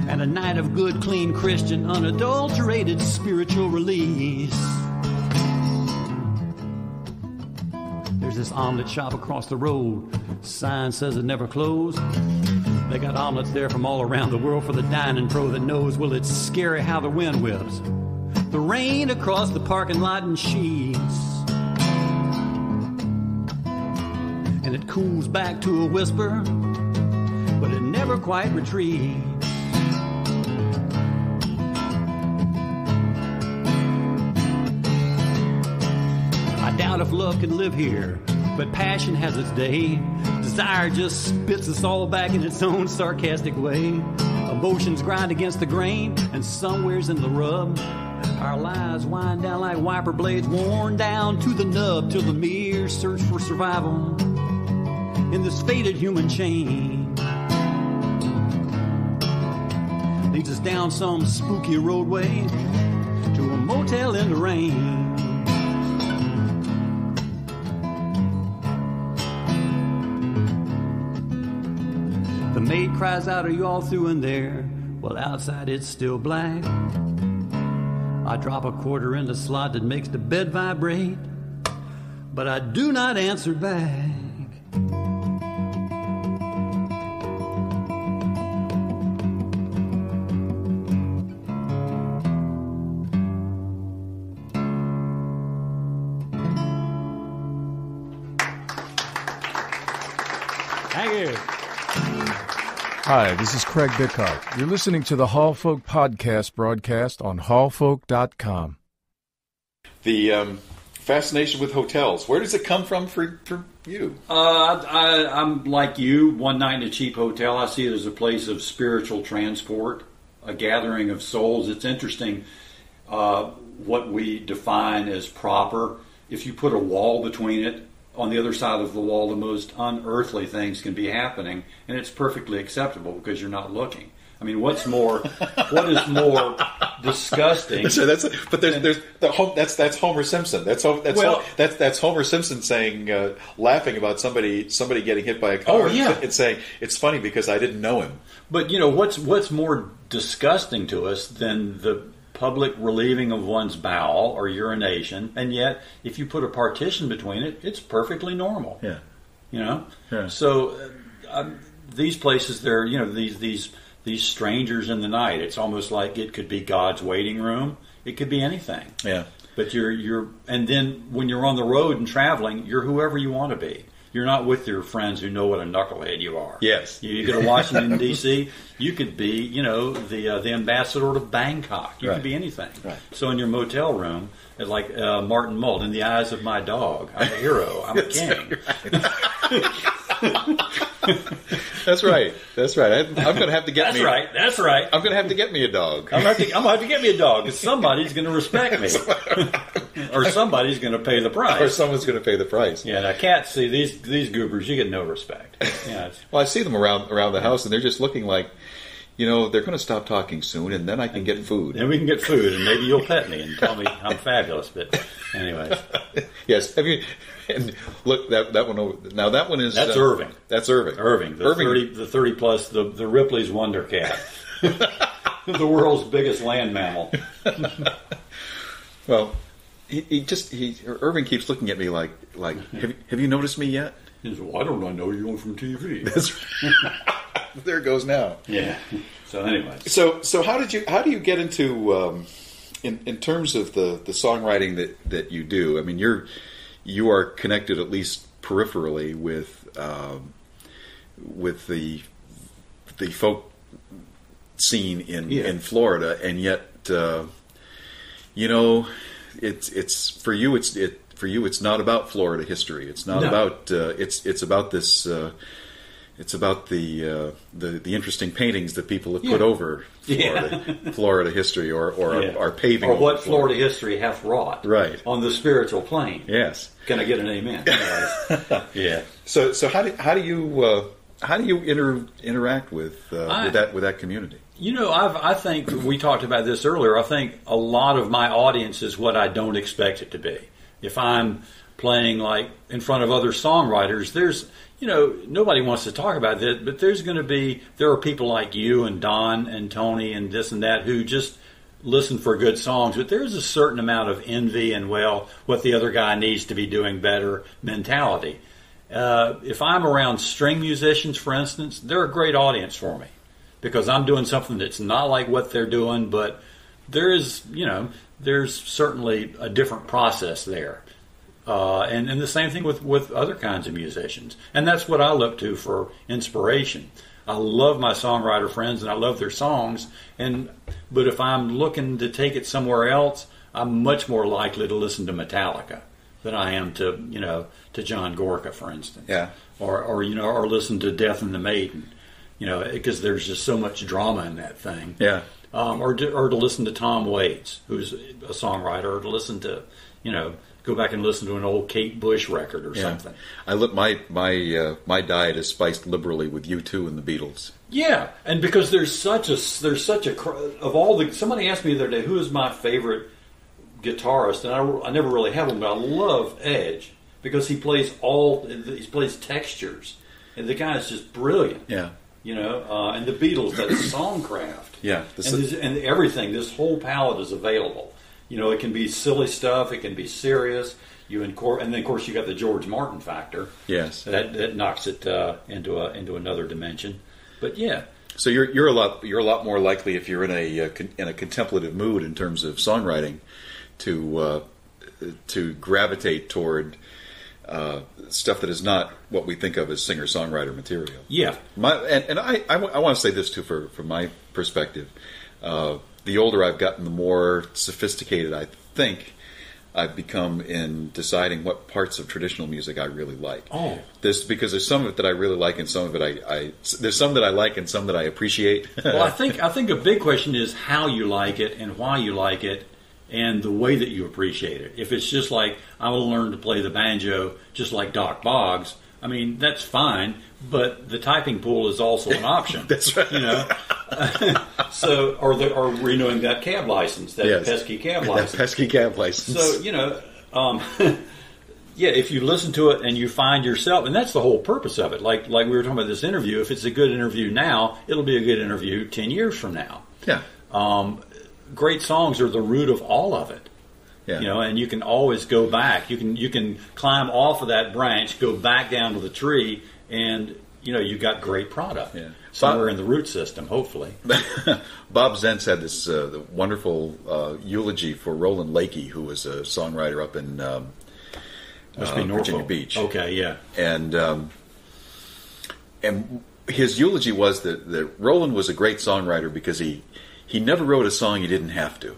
and a night of good, clean, Christian, unadulterated spiritual release. There's this omelet shop across the road. Sign says it never closed. They got omelets there from all around the world for the dining pro that knows, well, it's scary how the wind whips the rain across the parking lot and sheets. And it cools back to a whisper, but it never quite retreats. I doubt if love can live here, but passion has its day. Desire just spits us all back in its own sarcastic way. Emotions grind against the grain, and somewheres in the rub, our lives wind down like wiper blades worn down to the nub, till the mere search for survival in this faded human chain leads us down some spooky roadway to a motel in the rain. The maid cries out, are you all through in there? Well, outside it's still black. I drop a quarter in the slot that makes the bed vibrate, but I do not answer back. Thank you. Hi, this is Craig Bickart. You're listening to the Hall Folk Podcast broadcast on hallfolk.com. The fascination with hotels, where does it come from for you? I'm like you, one night in a cheap hotel. I see it as a place of spiritual transport, a gathering of souls. It's interesting what we define as proper. If you put a wall between it, on the other side of the wall, the most unearthly things can be happening, and it's perfectly acceptable because you're not looking. I mean, what is more disgusting? So that's Homer Simpson. That's Homer Simpson saying, laughing about somebody getting hit by a car. Oh, yeah. And saying it's funny because I didn't know him. But you know what's more disgusting to us than the public relieving of one's bowel or urination, and yet if you put a partition between it, it's perfectly normal. Yeah, you know. Yeah. So these places, they're these strangers in the night. It's almost like it could be God's waiting room. It could be anything. Yeah. But and then when you're on the road and traveling, you're whoever you want to be. You're not with your friends who know what a knucklehead you are. Yes. You go to Washington, D.C., you could be, the ambassador to Bangkok. You could be anything. Right. So in your motel room, it's like Martin Mull, in the eyes of my dog, I'm a hero. I'm a king. That's right. That's right. I'm going to have to get That's right. I'm going to have to get me a dog. I'm going to have to get me a dog because somebody's going to respect me. Or somebody's going to pay the price. Or someone's going to pay the price. Yeah, now cats, see, these goobers, you get no respect. Yeah, well, I see them around the house, and they're just looking like, they're going to stop talking soon, and then I can get food. And we can get food, and maybe you'll pet me and tell me I'm fabulous. But anyways. Yes. Have you... And look, that one over. Now that one is Irving. That's Irving. Irving, the 30 plus, the Ripley's Wonder Cat, the world's biggest land mammal. Well, Irving keeps looking at me like have you noticed me yet? He says, "Why don't I know you from TV?" That's right. There it goes now. Yeah. So anyway. So how do you get into in terms of the songwriting that you do? I mean, you are connected at least peripherally with the folk scene in Florida, and yet it's for you it's not about Florida history. It's not about it's about this. It's about the interesting paintings that people have put over Florida history or are paving or what Florida history hath wrought on the spiritual plane. Yes. Can I get an amen? Yeah. So how do you interact with that community? I think we talked about this earlier. I think a lot of my audience is what I don't expect it to be. If I'm playing like in front of other songwriters, there's nobody wants to talk about this, but there are people like you and Don and Tony and this and that who just listen for good songs, but there's a certain amount of envy and, what the other guy needs to be doing better mentality. If I'm around string musicians, for instance, they're a great audience for me because I'm doing something that's not like what they're doing, but there's certainly a different process there. And the same thing with other kinds of musicians. And that's what I look to for inspiration. I love my songwriter friends and I love their songs. But if I'm looking to take it somewhere else, I'm much more likely to listen to Metallica than I am to John Gorka, for instance. Yeah. Or listen to Death and the Maiden, because there's just so much drama in that thing. Yeah. Or to listen to Tom Waits, who's a songwriter, or to listen to, go back and listen to an old Kate Bush record or something. I look my diet is spiced liberally with U2 and the Beatles. Yeah, and because there's such a somebody asked me the other day who is my favorite guitarist, and I never really have one, but I love Edge because he plays textures, and the guy is just brilliant. Yeah. And the Beatles, that songcraft. Yeah. And everything, this whole palette is available. It can be silly stuff. It can be serious. And then of course you got the George Martin factor. Yes, that knocks it into another dimension. But yeah. So you're a lot more likely if you're in a contemplative mood in terms of songwriting to gravitate toward stuff that is not what we think of as singer-songwriter material. Yeah. I want to say this too from my perspective. The older I've gotten, the more sophisticated I think I've become in deciding what parts of traditional music I really like. Oh, because there's some of it that I really like, and some of it there's some that I like, and some that I appreciate. Well, I think a big question is how you like it and why you like it, and the way that you appreciate it. If it's just like I will learn to play the banjo just like Doc Boggs, I mean that's fine, but the typing pool is also an option. That's right. So, or renewing that cab license, pesky cab license. That pesky cab license. So, if you listen to it and you find yourself, and that's the whole purpose of it. Like we were talking about this interview, if it's a good interview now, it'll be a good interview 10 years from now. Yeah. Great songs are the root of all of it. Yeah. And you can always go back. You can climb off of that branch, go back down to the tree, and you got great product somewhere in the root system, hopefully. Bob Zentz had this wonderful eulogy for Roland Lakey, who was a songwriter up in Virginia Beach. Okay, yeah. And his eulogy was that Roland was a great songwriter because he never wrote a song he didn't have to.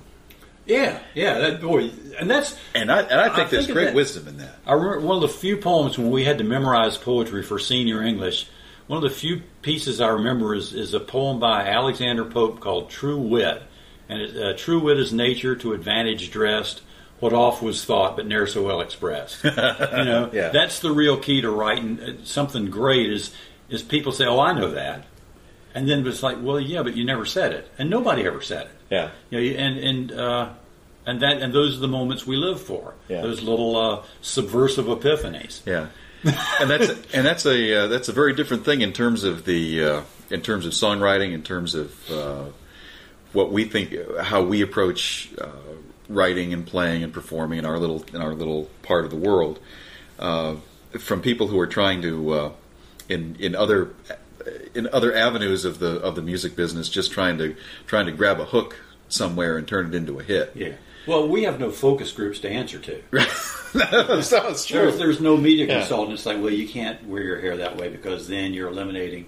Yeah, that boy, and I think there's great wisdom in that. I remember one of the few poems when we had to memorize poetry for senior English. One of the few pieces I remember is a poem by Alexander Pope called "True Wit," and true wit is nature to advantage dressed. What oft was thought, but ne'er so well expressed. That's the real key to writing something great. Is people say, "Oh, I know that," and then it's like, "Well, yeah, but you never said it," and nobody ever said it. Yeah, and those are the moments we live for. Yeah. Those little subversive epiphanies. Yeah, and that's a very different thing in terms of songwriting, in terms of what we think, how we approach writing and playing and performing in our little part of the world, from people who are trying to in other avenues of the music business, just trying to grab a hook somewhere and turn it into a hit. Yeah. Well, we have no focus groups to answer to. That's true. There's no media consultant. It's like, well, you can't wear your hair that way because then you're eliminating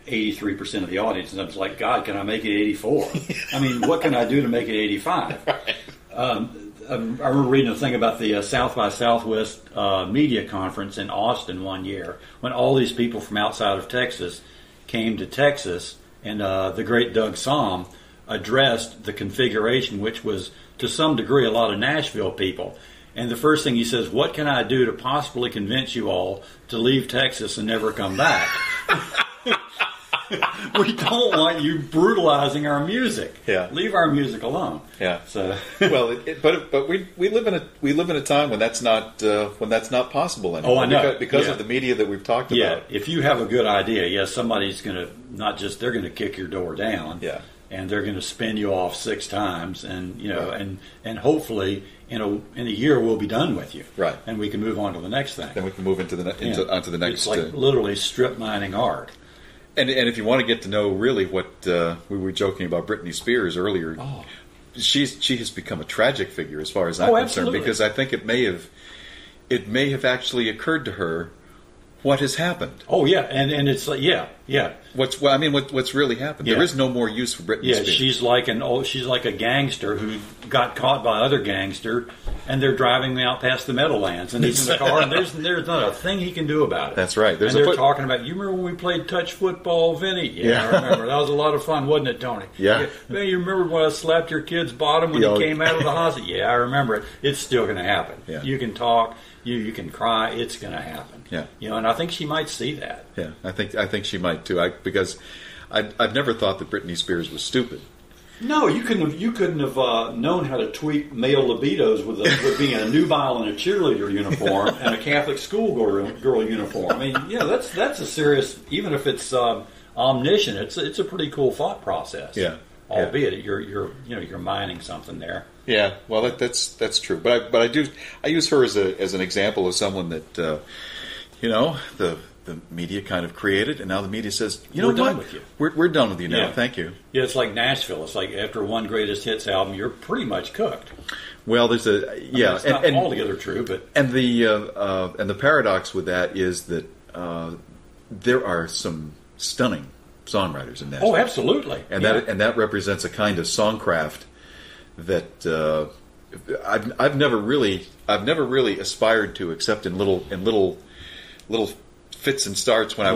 83% of the audience. And I was like, God, can I make it 84? I mean, what can I do to make it 85? Right. I remember reading a thing about the South by Southwest media conference in Austin one year when all these people from outside of Texas came to Texas, and the great Doug Somm addressed the configuration, which was to some degree a lot of Nashville people. And the first thing he says, what can I do to possibly convince you all to leave Texas and never come back? We don't want you brutalizing our music. Yeah. Leave our music alone. Yeah. So well, but we live in a time when that's not possible anymore. Oh, I know. Because of the media that we've talked about. If you have a good idea, somebody's going to they're going to kick your door down. Yeah. And they're going to spin you off 6 times, and and hopefully in a year we'll be done with you. Right. And we can move on to the next thing. Then we can move onto the next. It's like literally strip mining art. And if you want to get to know really what we were joking about Britney Spears earlier, she has become a tragic figure as far as I'm concerned, absolutely. because I think it may have actually occurred to her what has happened. Oh yeah, and it's like yeah. What's really happened? Yeah. There is no more use for Britney Spears. She's like a gangster who got caught by other gangster, and they're driving me out past the Meadowlands, and he's in the car, and there's not a thing he can do about it. That's right. They're talking about, you remember when we played touch football, Vinny? Yeah, I remember. That was a lot of fun, wasn't it, Tony? Yeah. Man, you remember when I slapped your kid's bottom when he came out of the hospital? Yeah, I remember it. It's still going to happen. Yeah. You can talk, you can cry. It's going to happen. Yeah. And I think she might see that. Yeah, I think she might too. Because I've never thought that Britney Spears was stupid. No, you couldn't have known how to tweak male libidos with being a nubile in a cheerleader uniform and a Catholic schoolgirl uniform. I mean, that's a serious. Even if it's omniscient, it's a pretty cool thought process. Yeah, albeit you're mining something there. Yeah, well, that's true. But I use her as an example of someone that the media kind of created, and now the media says, we're done with you. We're done with you now. Yeah. Thank you. Yeah, it's like Nashville. It's like after one greatest hits album, you're pretty much cooked. Well, there's it's not altogether true, but the paradox with that is that there are some stunning songwriters in Nashville. Oh, absolutely. And that represents a kind of songcraft that I've never really aspired to, except in little fits and starts when I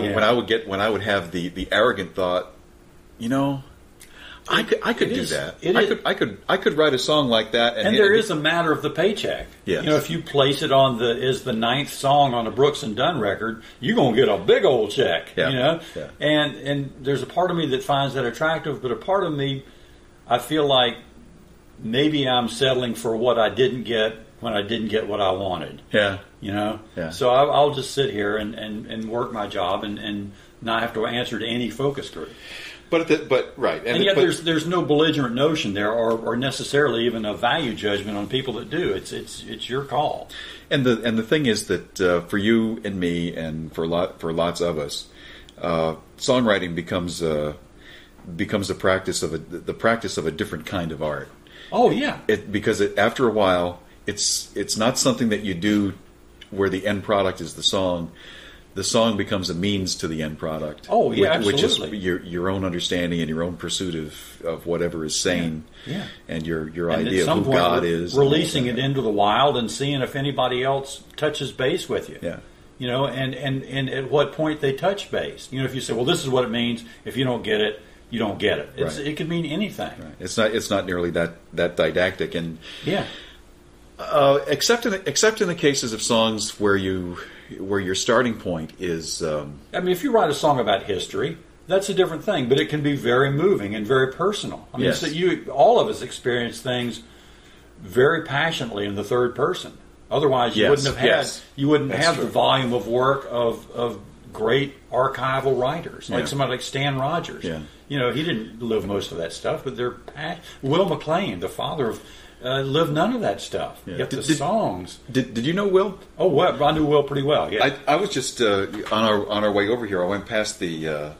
would have the arrogant thought, I could do that. I could write a song like that, and there is a matter of the paycheck. Yes. If you place it as the 9th song on a Brooks and Dunn record, you're gonna get a big old check. Yeah. Yeah. And there's a part of me that finds that attractive, but a part of me, I feel like maybe I'm settling for what I didn't get when I didn't get what I wanted. Yeah. Yeah. So I'll just sit here and work my job and not have to answer to any focus group. But right. And yet there's no belligerent notion there or necessarily even a value judgment on people that do. It's your call. And the thing is that for you and me and for lots of us, songwriting becomes the practice of a different kind of art. Oh yeah, because after a while, it's not something that you do where the end product is the song. The song becomes a means to the end product. Oh yeah, which absolutely. is your own understanding and your own pursuit of whatever is sane, and your idea of who God is. Releasing it into the wild and seeing if anybody else touches base with you. Yeah. You know, and at what point they touch base. You know, if you say, well, this is what it means. If you don't get it, you don't get it. It could mean anything. Right. It's not nearly that didactic, and except in the cases of songs where your starting point is. I mean, if you write a song about history, that's a different thing, but it can be very moving and very personal. I mean, yes. So all of us experience things very passionately in the third person. Otherwise, you wouldn't have the volume of work of great archival writers, like somebody like Stan Rogers. Yeah. You know, he didn't live most of that stuff, but Will McLean, the father of, lived none of that stuff. Yeah. Yet the songs. Did you know Will? Oh, well, I knew Will pretty well. Yeah. I was just on our way over here. I went past the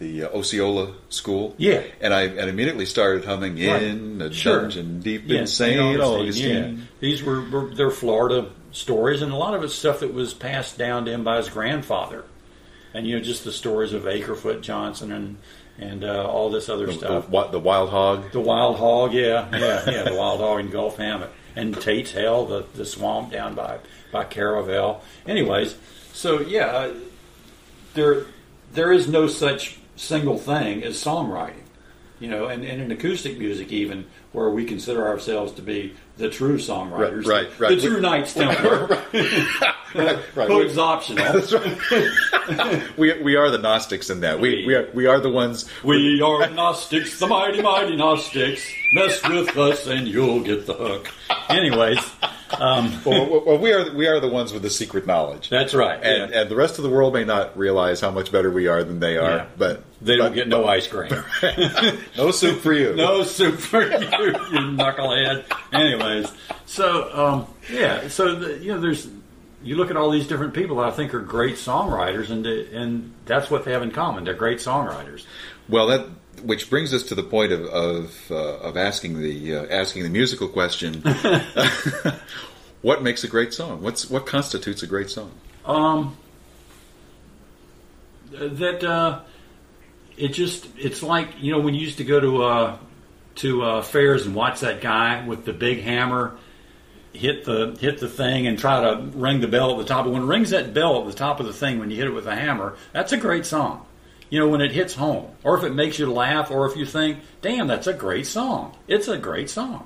Osceola School. Yeah. And I immediately started humming in a dungeon deep in St. Augustine. Yeah. These they're Florida stories, and a lot of it's stuff that was passed down to him by his grandfather. And, you know, just the stories of Acrefoot Johnson and all this other stuff. The Wild Hog? The Wild Hog, yeah. The Wild Hog in Gulf Hammock. And Tate's Hell, the swamp down by Caravel. Anyways, so, yeah, there is no such single thing as songwriting. You know, and in acoustic music even, where we consider ourselves to be the true songwriters. Right. The true Knights Templar. Right. Poet's optional. That's right. we are the Gnostics in that. We are the ones. We are Gnostics, the mighty Gnostics. Mess with us and you'll get the hook. Anyways. Well, we are the ones with the secret knowledge. That's right. And the rest of the world may not realize how much better we are than they are, but they don't get no ice cream. No soup for you. No soup for you, you knucklehead. Anyways, so you look at all these different people that I think are great songwriters, and that's what they have in common. They're great songwriters. Well, which brings us to the point of asking the musical question: what makes a great song? What constitutes a great song? It's like, you know, when you used to go to fairs and watch that guy with the big hammer hit the thing and try to ring the bell at the top. But when it rings that bell at the top of the thing, when you hit it with a hammer, that's a great song. You know, when it hits home, or if it makes you laugh, or if you think, damn, that's a great song. It's a great song.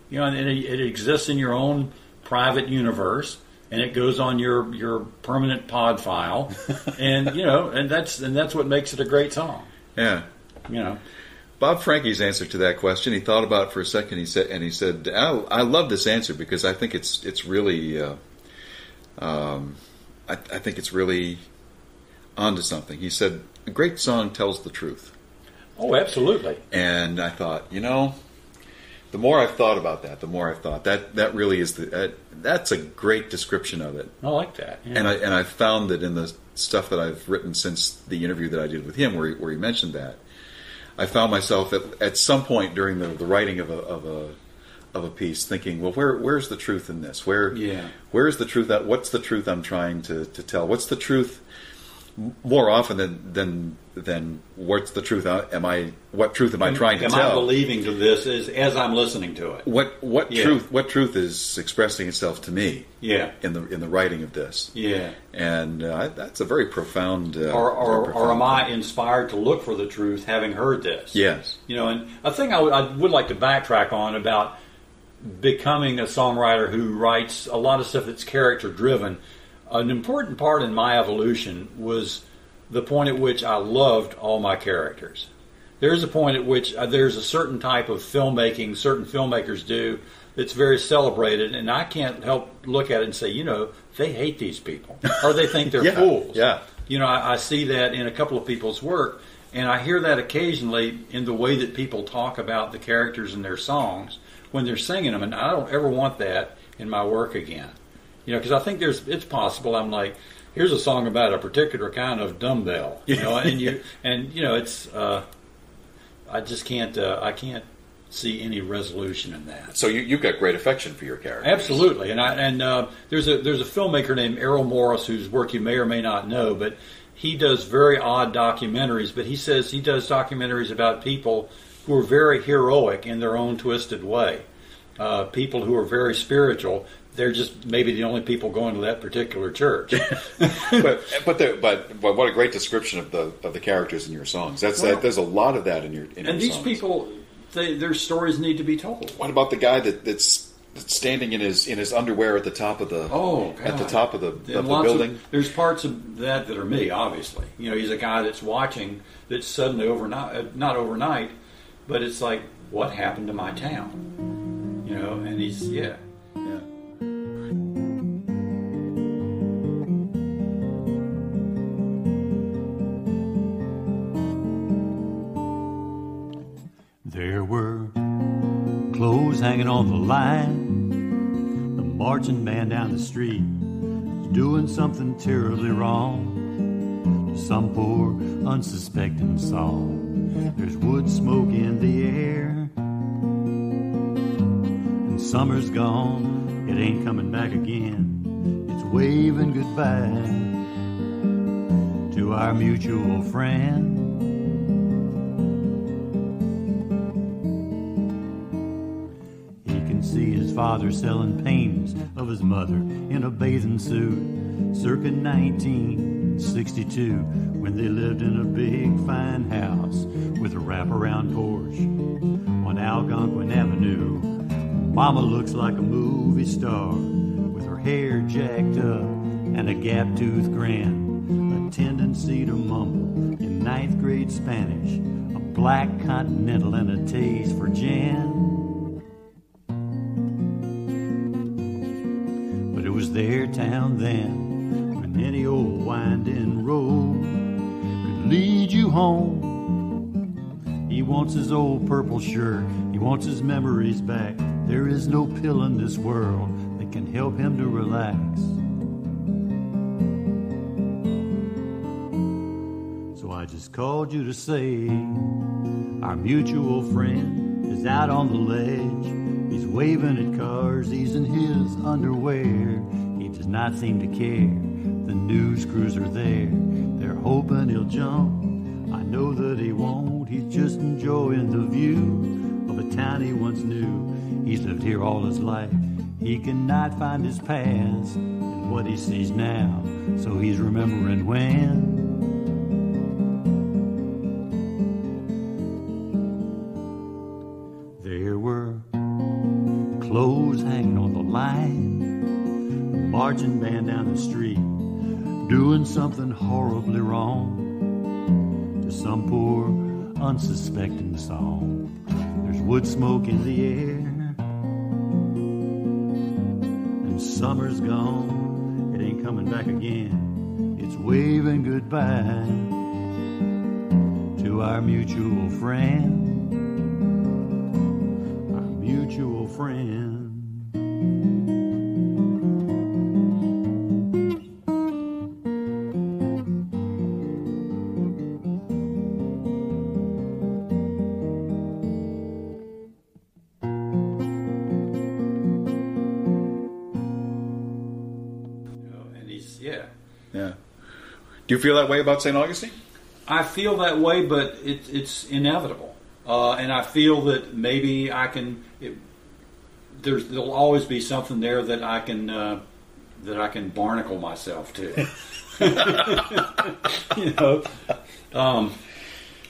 You know, and it exists in your own private universe, and it goes on your permanent pod file, and you know, and that's what makes it a great song. Yeah. You know. Bob Frankie's answer to that question, he thought about it for a second. He said, I love this answer because I think it's really, I think it's really onto something. He said, a great song tells the truth. Oh, absolutely. And I thought, you know, the more I've thought about that, the more I've thought that really is that's a great description of it. I like that. Yeah. And I found that in the stuff that I've written since the interview that I did with him, where he mentioned that, I found myself at some point during the writing of a piece thinking, well, where's the truth in this? Where's the truth? What's the truth I'm trying to tell? What's the truth? More often than what's the truth? What truth am I trying to tell? Am I believing to this as I'm listening to it? What truth? What truth is expressing itself to me? Yeah. In the writing of this. Yeah. And that's a very profound. Or am I inspired to look for the truth, having heard this? Yes. You know, and a thing I would like to backtrack on about becoming a songwriter who writes a lot of stuff that's character driven. An important part in my evolution was the point at which I loved all my characters. There's a point at which there's a certain type of filmmaking certain filmmakers do that's very celebrated, and I can't help look at it and say, you know, they hate these people, or they think they're fools. Yeah. You know, I see that in a couple of people's work, and I hear that occasionally in the way that people talk about the characters in their songs when they're singing them, and I don't ever want that in my work again. You know, because I think it's possible. I'm like, here's a song about a particular kind of dumbbell, it's I just can't I can't see any resolution in that. So you've got great affection for your characters. Absolutely, and there's a filmmaker named Errol Morris whose work you may or may not know, but he does very odd documentaries. But he says he does documentaries about people who are very heroic in their own twisted way. People who are very spiritual. They're just maybe the only people going to that particular church. but what a great description of the characters in your songs. There's a lot of that in your these songs. People, their stories need to be told. What about the guy that's standing in his underwear at the top of the building? There's parts of that are me, obviously. He's a guy that's watching that's suddenly not overnight, but it's like, what happened to my town? And he's yeah. There were clothes hanging on the line. The marching band down the street was doing something terribly wrong. To some poor, unsuspecting soul, there's wood smoke in the air. And summer's gone, it ain't coming back again. It's waving goodbye to our mutual friend. See his father selling paintings of his mother in a bathing suit circa 1962, when they lived in a big fine house with a wraparound porch on Algonquin Avenue. Mama looks like a movie star with her hair jacked up and a gap-toothed grin, a tendency to mumble in 9th grade Spanish, a black continental and a taste for gin. It was their town then, when any old winding road could lead you home. He wants his old purple shirt, he wants his memories back. There is no pill in this world that can help him to relax. So I just called you to say, our mutual friend is out on the ledge. He's waving at cars, he's in his underwear. He does not seem to care. The news crews are there. They're hoping he'll jump. I know that he won't. He's just enjoying the view of a town he once knew. He's lived here all his life. He cannot find his past in what he sees now. So he's remembering when. There were clothes hanging on the line, the marching band down the street, doing something horribly wrong to some poor, unsuspecting song. There's wood smoke in the air, and summer's gone, it ain't coming back again. It's waving goodbye to our mutual friend. Mutual friend. And he's yeah. Do you feel that way about St. Augustine? I feel that way, but it's inevitable. And I feel that maybe I can. There'll always be something there that I can barnacle myself to.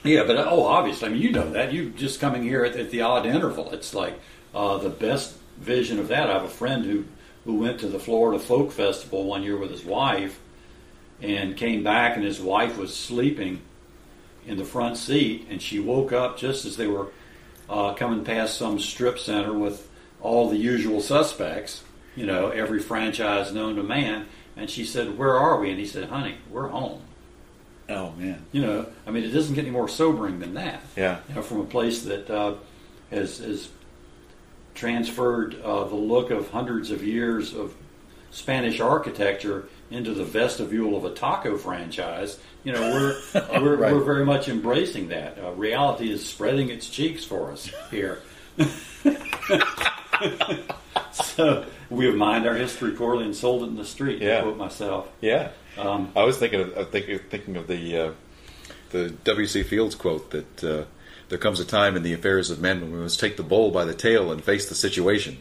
Yeah, but obviously, I mean, you know that. You just coming here at the odd interval. It's like the best vision of that. I have a friend who went to the Florida Folk Festival one year with his wife, and came back, and his wife was sleeping in the front seat, and she woke up just as they were coming past some strip center with all the usual suspects, every franchise known to man, and she said, "Where are we?" And he said, "Honey, we're home." Oh, man. I mean, it doesn't get any more sobering than that. Yeah. From a place that has transferred the look of hundreds of years of Spanish architecture into the vestibule of a taco franchise, we're very much embracing that. Reality is spreading its cheeks for us here. So we have mined our history poorly and sold it in the street. To quote myself. Yeah. I was thinking of the W.C. Fields quote that there comes a time in the affairs of men when we must take the bull by the tail and face the situation.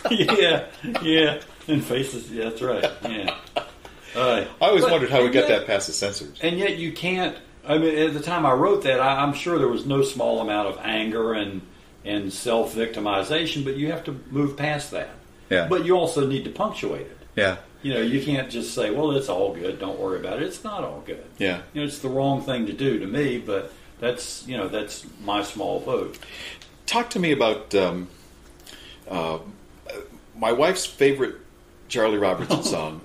Yeah, and faces. Yeah, that's right. Yeah. I always wondered how we got that past the censors. And yet you can't. I mean, at the time I wrote that, I'm sure there was no small amount of anger and self-victimization, but you have to move past that. Yeah. But you also need to punctuate it. Yeah. You can't just say, well, it's all good, don't worry about it. It's not all good. Yeah. It's the wrong thing to do to me, but that's my small vote. Talk to me about my wife's favorite Charlie Robertson song,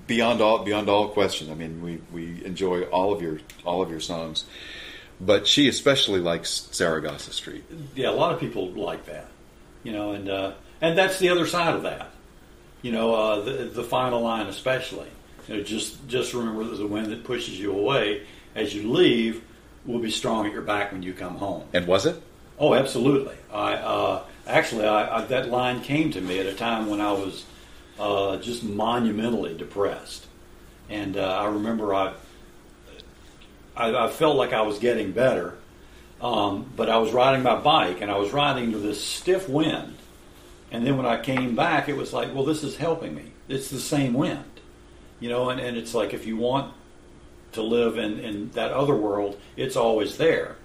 Beyond all question. I mean, we enjoy all of your songs, but she especially likes Saragossa Street. Yeah, a lot of people like that, and that's the other side of that. The final line especially. Just remember that the wind that pushes you away as you leave will be strong at your back when you come home. And was it? Oh, absolutely. I that line came to me at a time when I was just monumentally depressed, and I remember I felt like I was getting better, but I was riding my bike and I was riding into this stiff wind. And then when I came back, it was like, well, this is helping me. It's the same wind, and it's like if you want to live in that other world, it's always there.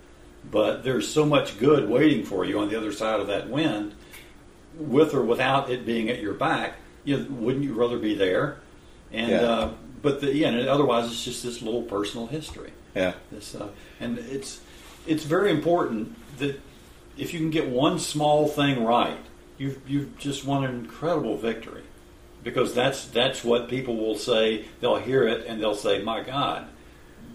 But there's so much good waiting for you on the other side of that wind, with or without it being at your back. Wouldn't you rather be there? And otherwise it's just this little personal history. Yeah. And it's very important that if you can get one small thing right, you've just won an incredible victory, because that's what people will say. They'll hear it and they'll say, "My God,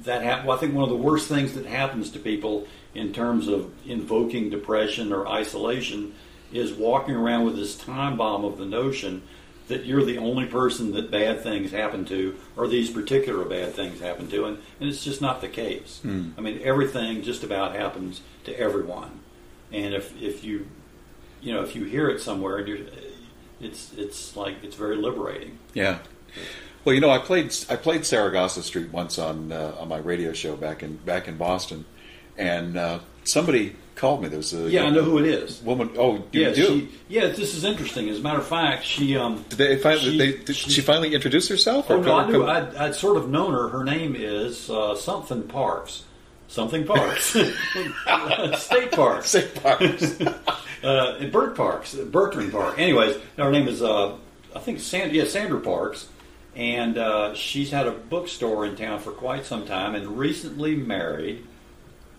that happened." Well, I think one of the worst things that happens to people in terms of invoking depression or isolation is walking around with this time bomb of the notion that you're the only person that bad things happen to, or these particular bad things happen to, and it's just not the case. I mean, everything just about happens to everyone, and if you hear it somewhere, it's very liberating. Yeah. Well, I played Saragossa Street once on my radio show back in Boston, and somebody called me. There was a I know who it is. Woman. Oh, you do? This is interesting. As a matter of fact, she did she finally introduce herself? Oh, no, I knew. I'd sort of known her. Her name is something Parks. Something Parks. State Parks. State Parks. Bertrand Park. Anyways, her name is I think Sandra Parks, and she's had a bookstore in town for quite some time, and recently married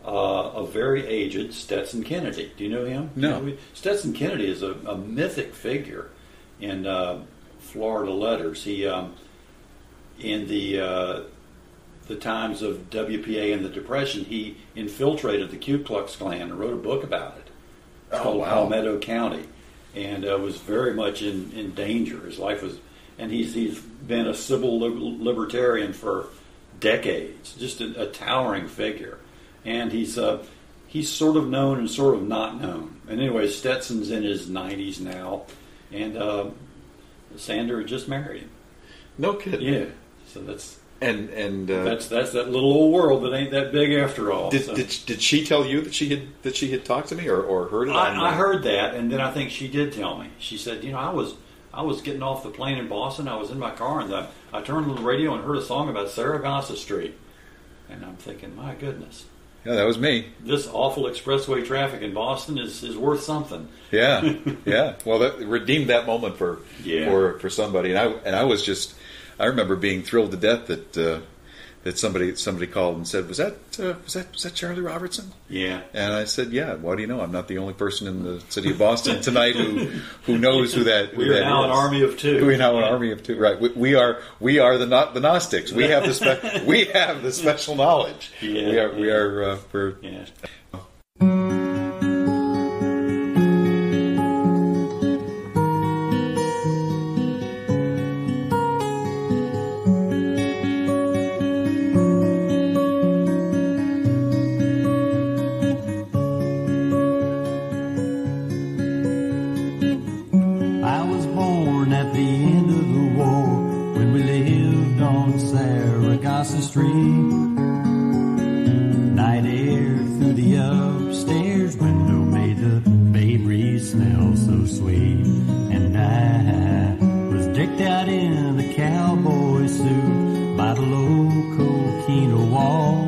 a very aged Stetson Kennedy. Do you know him? No. Stetson Kennedy is a mythic figure in Florida letters. He in the times of WPA and the Depression, he infiltrated the Ku Klux Klan and wrote a book about it. It's called Palmetto County, and was very much in danger. His life was, and he's been a civil libertarian for decades, just a towering figure. And he's sort of known and sort of not known. And anyway, Stetson's in his 90s now, and Sandra just married him. No kidding. Yeah, so that's. And that's that little old world that ain't that big after all. Did she tell you that she had talked to me or heard it? I heard that, and then I think she did tell me. She said, I was getting off the plane in Boston. I was in my car, and I turned on the radio and heard a song about Saragossa Street, and I'm thinking, my goodness. Yeah, that was me. This awful expressway traffic in Boston is worth something. Yeah, yeah. Well, that redeemed that moment for somebody, and I was just. I remember being thrilled to death that somebody called and said, "Was that Charlie Robertson?" Yeah. And I said, "Yeah." Why do you know? I'm not the only person in the city of Boston tonight who knows who that. We're now an army of two. We're now an army of two. Right. We are the Gnostics. We have the special knowledge. Yeah. We're. Yeah. on Saragossa Street. Night air through the upstairs window made the bay breeze smell so sweet. And I was decked out in a cowboy suit by the low Keno wall.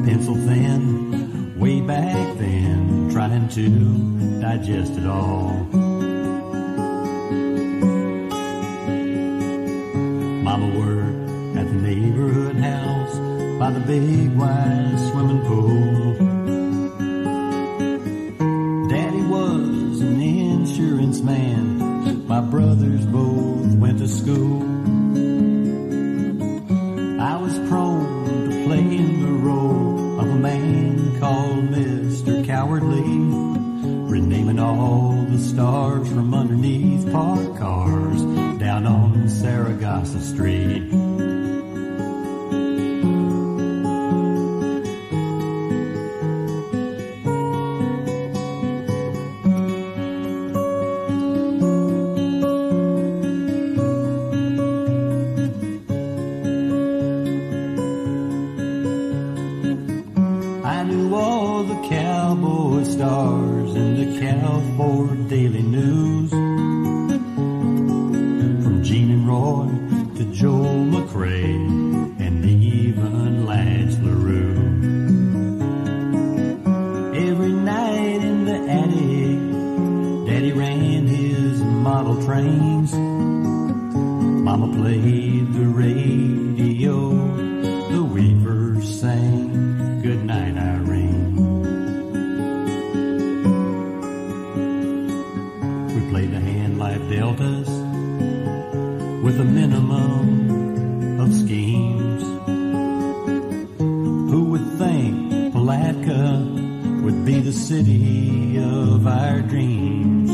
Pencil thin, way back then, trying to digest it all. Mama worked at the neighborhood house by the big wide swimming pool. Daddy was an insurance man. My brothers both went to school. I was prone to playing the role of a man called Mr. Cowardly, renaming all the stars from underneath parked cars down on Saragossa Street. I knew all the cowboy stars in the Calford Daily News, from Gene and Roy to Joel McRae and even Lance LaRue. Every night in the attic, Daddy ran his model trains. Mama played the radio, the Weavers sang Good Night, Irene. We played the hand life deltas with a minimum of schemes. Who would think Palatka would be the city of our dreams?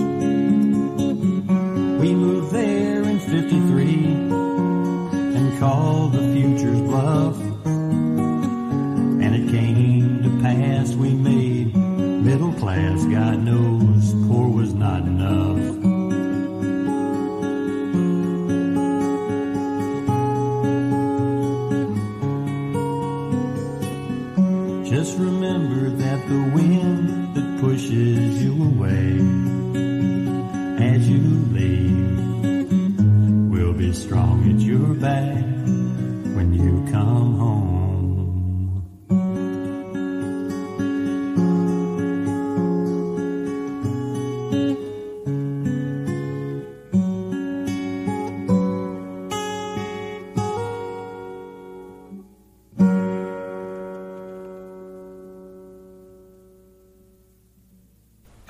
We moved there in 53 and called the future's bluff. And it came to pass we made middle class. God knows poor was not enough. Just remember that the wind that pushes you away as you leave will be strong at your back when you come home.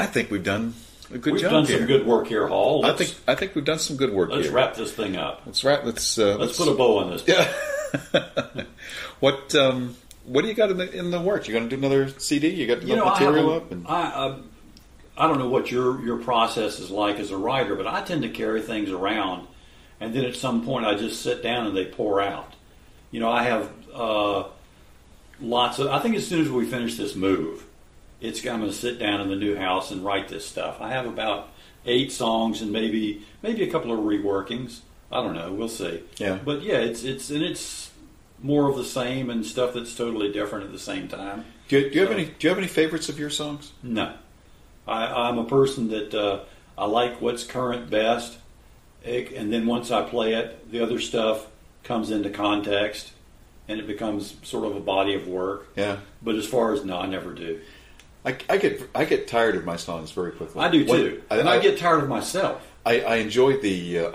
I think we've done a good We've job done here. some good work here, Hall. I think we've done some good work Let's here. wrap this thing up. Let's Put a bow on this. Yeah. What do you got in the works? You going to do another CD? You got material up? I don't know what your process is like as a writer, but I tend to carry things around, and then at some point I just sit down and they pour out. I have lots of. I think as soon as we finish this move, I'm going to sit down in the new house and write this stuff. I have about 8 songs and maybe a couple of reworkings. I don't know. We'll see. Yeah. But yeah, it's more of the same and stuff that's totally different at the same time. Do you have any favorites of your songs? No. I'm a person that I like what's current best, and then once I play it, the other stuff comes into context, and it becomes sort of a body of work. Yeah. But as far as I never do. I get tired of my songs very quickly. I do too, I get tired of myself. I enjoy the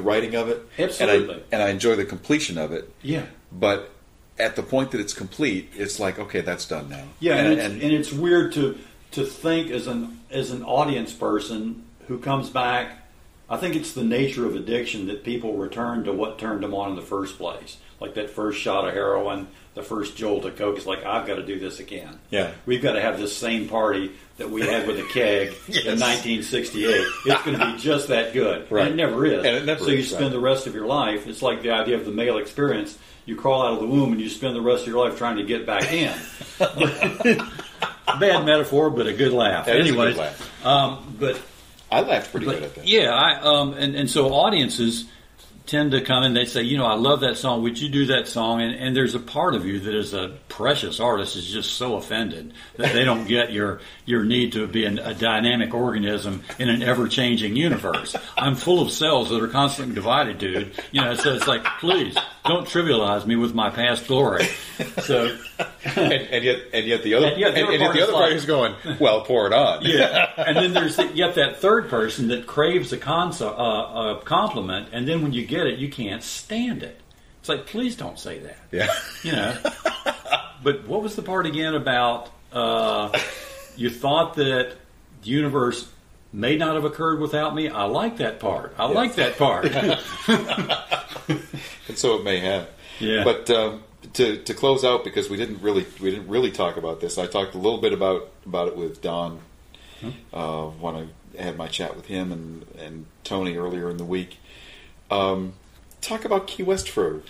writing of it, Absolutely, and I enjoy the completion of it. Yeah, but at the point that it's complete, it's like, okay, that's done now. Yeah, and it's weird to think as an audience person who comes back. I think it's the nature of addiction that people return to what turned them on in the first place. Like that first shot of heroin, the first jolt of coke. It's like, I've got to do this again. Yeah, we've got to have this same party that we had with a keg in 1968. It's going to be just that good. Right. And it never is. And it never so is, you spend the rest of your life. It's like the idea of the male experience. You crawl out of the womb and you spend the rest of your life trying to get back in. Bad metaphor, but a good laugh. Anyway, good laugh. But I laughed pretty good at that. Yeah, and so audiences tend to come and they say, I love that song. Would you do that song? And there's a part of you that is a precious artist is just so offended that they don't get your need to be a dynamic organism in an ever-changing universe. I'm full of cells that are constantly divided, dude. So it's like, please don't trivialize me with my past glory. So, and yet the other part is going, well, pour it on. Yeah, and then there's yet that third person that craves a compliment, and then when you get it, you can't stand it. It's like, please don't say that. Yeah. But what was the part again about you thought that the universe may not have occurred without me? I like that part. I like that part. And so it may have. Yeah. But to close out, because we didn't really talk about this. I talked a little bit about it with Don when I had my chat with him and Tony earlier in the week. Talk about Key West for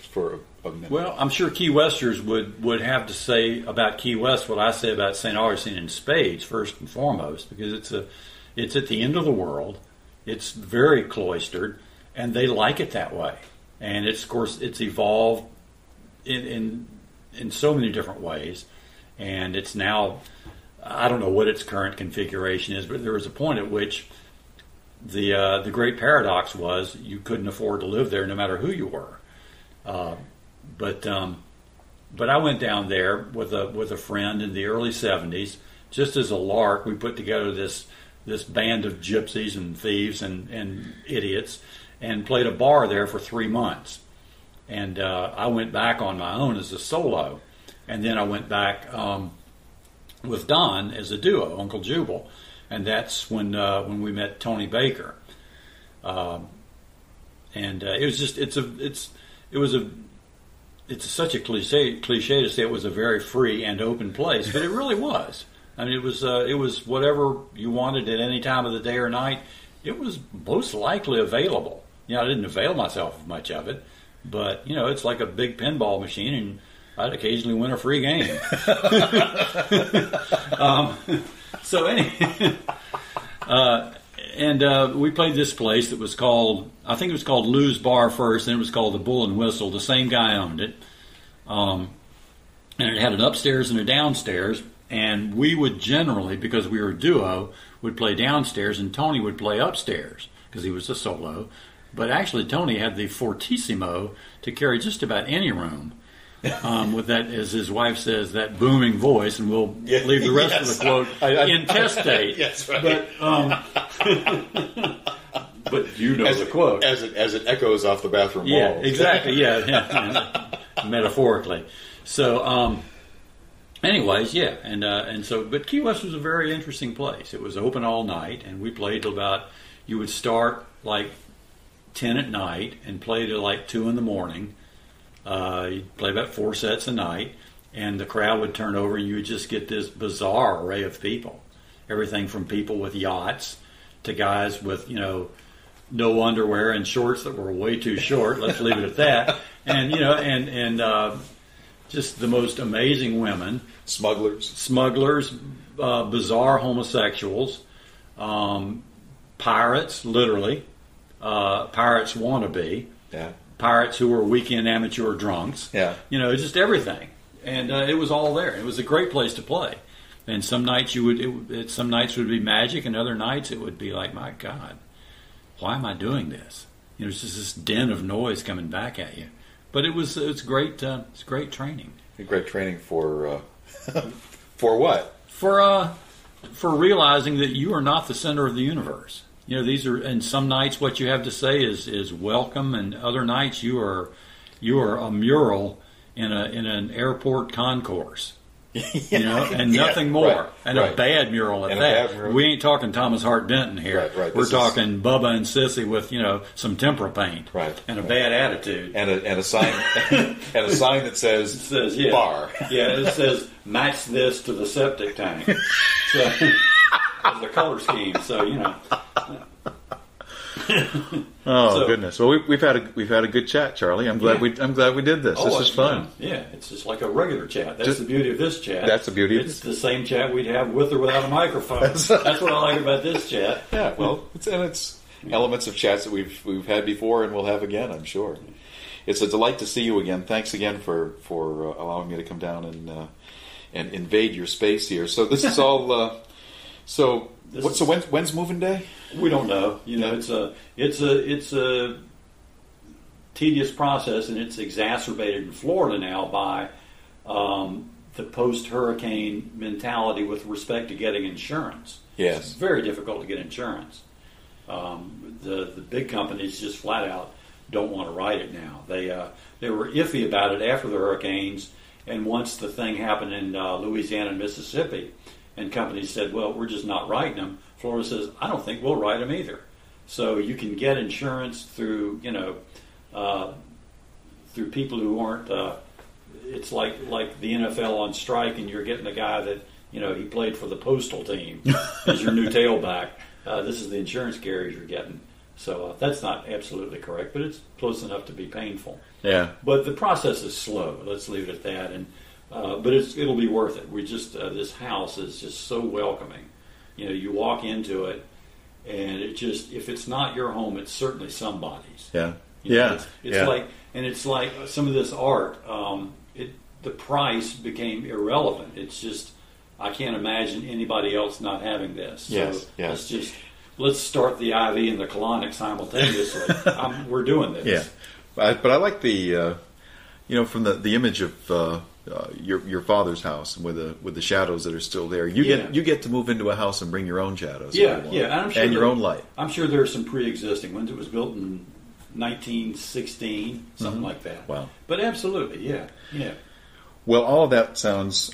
a minute. Well, I'm sure Key Westers would have to say about Key West what I say about St. Augustine in spades, first and foremost, because it's at the end of the world. It's very cloistered, and they like it that way. And of course, it's evolved in so many different ways, and it's now, I don't know what its current configuration is, but there was a point at which the great paradox was you couldn't afford to live there no matter who you were. But I went down there with a friend in the early 70s, just as a lark. We put together this band of gypsies and thieves and idiots, and played a bar there for 3 months. And I went back on my own as a solo, and then I went back with Don as a duo, Uncle Jubal, and that's when we met Tony Baker. It was just it's such a cliche to say it was a very free and open place, but it really was. I mean, it was whatever you wanted at any time of the day or night. It was most likely available. I didn't avail myself of much of it, but it's like a big pinball machine, and I'd occasionally win a free game. So anyway, we played this place that was called, I think it was called Lou's Bar first, and it was called the Bull and Whistle. The same guy owned it, and it had an upstairs and a downstairs. And we would generally, because we were a duo, would play downstairs, and Tony would play upstairs because he was a solo. But actually, Tony had the fortissimo to carry just about any room with that, as his wife says, that booming voice. And we'll leave the rest of the quote intestate. Yes, right. But the quote as it echoes off the bathroom wall. Yeah, exactly. Yeah, metaphorically. So. Anyways, yeah, but Key West was a very interesting place. It was open all night, and we played till you would start like 10 at night and play till like 2 in the morning. You'd play about 4 sets a night, and the crowd would turn over, and you would just get this bizarre array of people. Everything from people with yachts to guys with, no underwear and shorts that were way too short. Let's leave it at that. And just the most amazing women. Smugglers, bizarre homosexuals, pirates, literally, pirates wannabe, pirates who were weekend amateur drunks, just everything. And it was all there. It was a great place to play. And some nights some nights would be magic, and other nights it would be like, my God, why am I doing this? It's just this din of noise coming back at you. But it's great. It's great training. Great training for for what? For realizing that you are not the center of the universe. These are, and some nights what you have to say is welcome, and other nights you are a mural in an airport concourse. And nothing more. Right, and a bad mural at that. We ain't talking Thomas Hart Benton here. Right. We're talking Bubba and Sissy with some tempera paint. Right. And a bad attitude. And a sign that says bar. Yeah, it says match this to the septic tank. So the color scheme. So goodness! Well, we've had a good chat, Charlie. I'm glad we did this. This is fun. Yeah, it's just like a regular chat. That's the beauty of this chat. That's the beauty. It's the same chat we'd have with or without a microphone. That's what I like about this chat. Yeah, well, it's elements of chats that we've had before and we'll have again, I'm sure. It's a delight to see you again. Thanks again for allowing me to come down and invade your space here. So this is all. When's moving day? We don't know. It's a tedious process, and it's exacerbated in Florida now by the post-hurricane mentality with respect to getting insurance. Yes, it's very difficult to get insurance. The big companies just flat out don't want to write it now. They were iffy about it after the hurricanes, and once the thing happened in Louisiana and Mississippi, and companies said, well, we're just not writing them, Florida says, I don't think we'll write them either. So you can get insurance through through people who aren't. It's like the NFL on strike, and you're getting a guy that he played for the postal team as your new tailback. This is the insurance carriers you're getting. So that's not absolutely correct, but it's close enough to be painful. Yeah. But the process is slow. Let's leave it at that. And but it'll be worth it. We just this house is just so welcoming. You walk into it, and if it's not your home, it's certainly somebody's. Yeah. It's like some of this art. The price became irrelevant. It's just I can't imagine anybody else not having this. So let's start the IV and the colonic simultaneously. We're doing this. Yeah, but I like the from the image of your father's house with the shadows that are still there. You get to move into a house and bring your own shadows. And I'm sure your own light. I'm sure there are some pre-existing ones. It was built in 1916, something like that. Wow! But absolutely, yeah. Well, all that sounds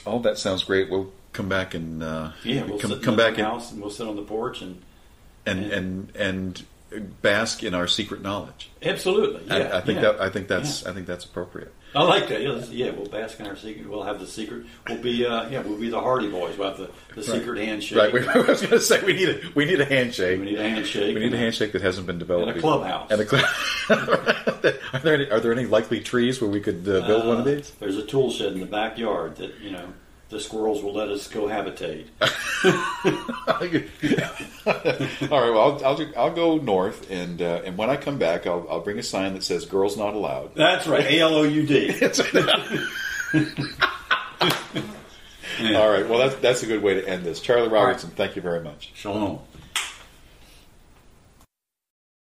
great. We'll come back and we'll come back in the house and we'll sit on the porch and bask in our secret knowledge. Absolutely, yeah. I think that's appropriate. I like that. We'll bask in our secret. We'll have the secret. We'll be the Hardy Boys. We'll have the secret handshake. Right. I was going to say we need a handshake. We need a handshake. We need a handshake that hasn't been developed. And a clubhouse. Are there any likely trees where we could build one of these? There's a tool shed in the backyard that the squirrels will let us cohabitate. All right. Well, I'll go north, and when I come back, I'll bring a sign that says "Girls Not Allowed." That's right. ALOUD. All right. Well, that's a good way to end this. Charlie Robertson, thank you very much. Shalom.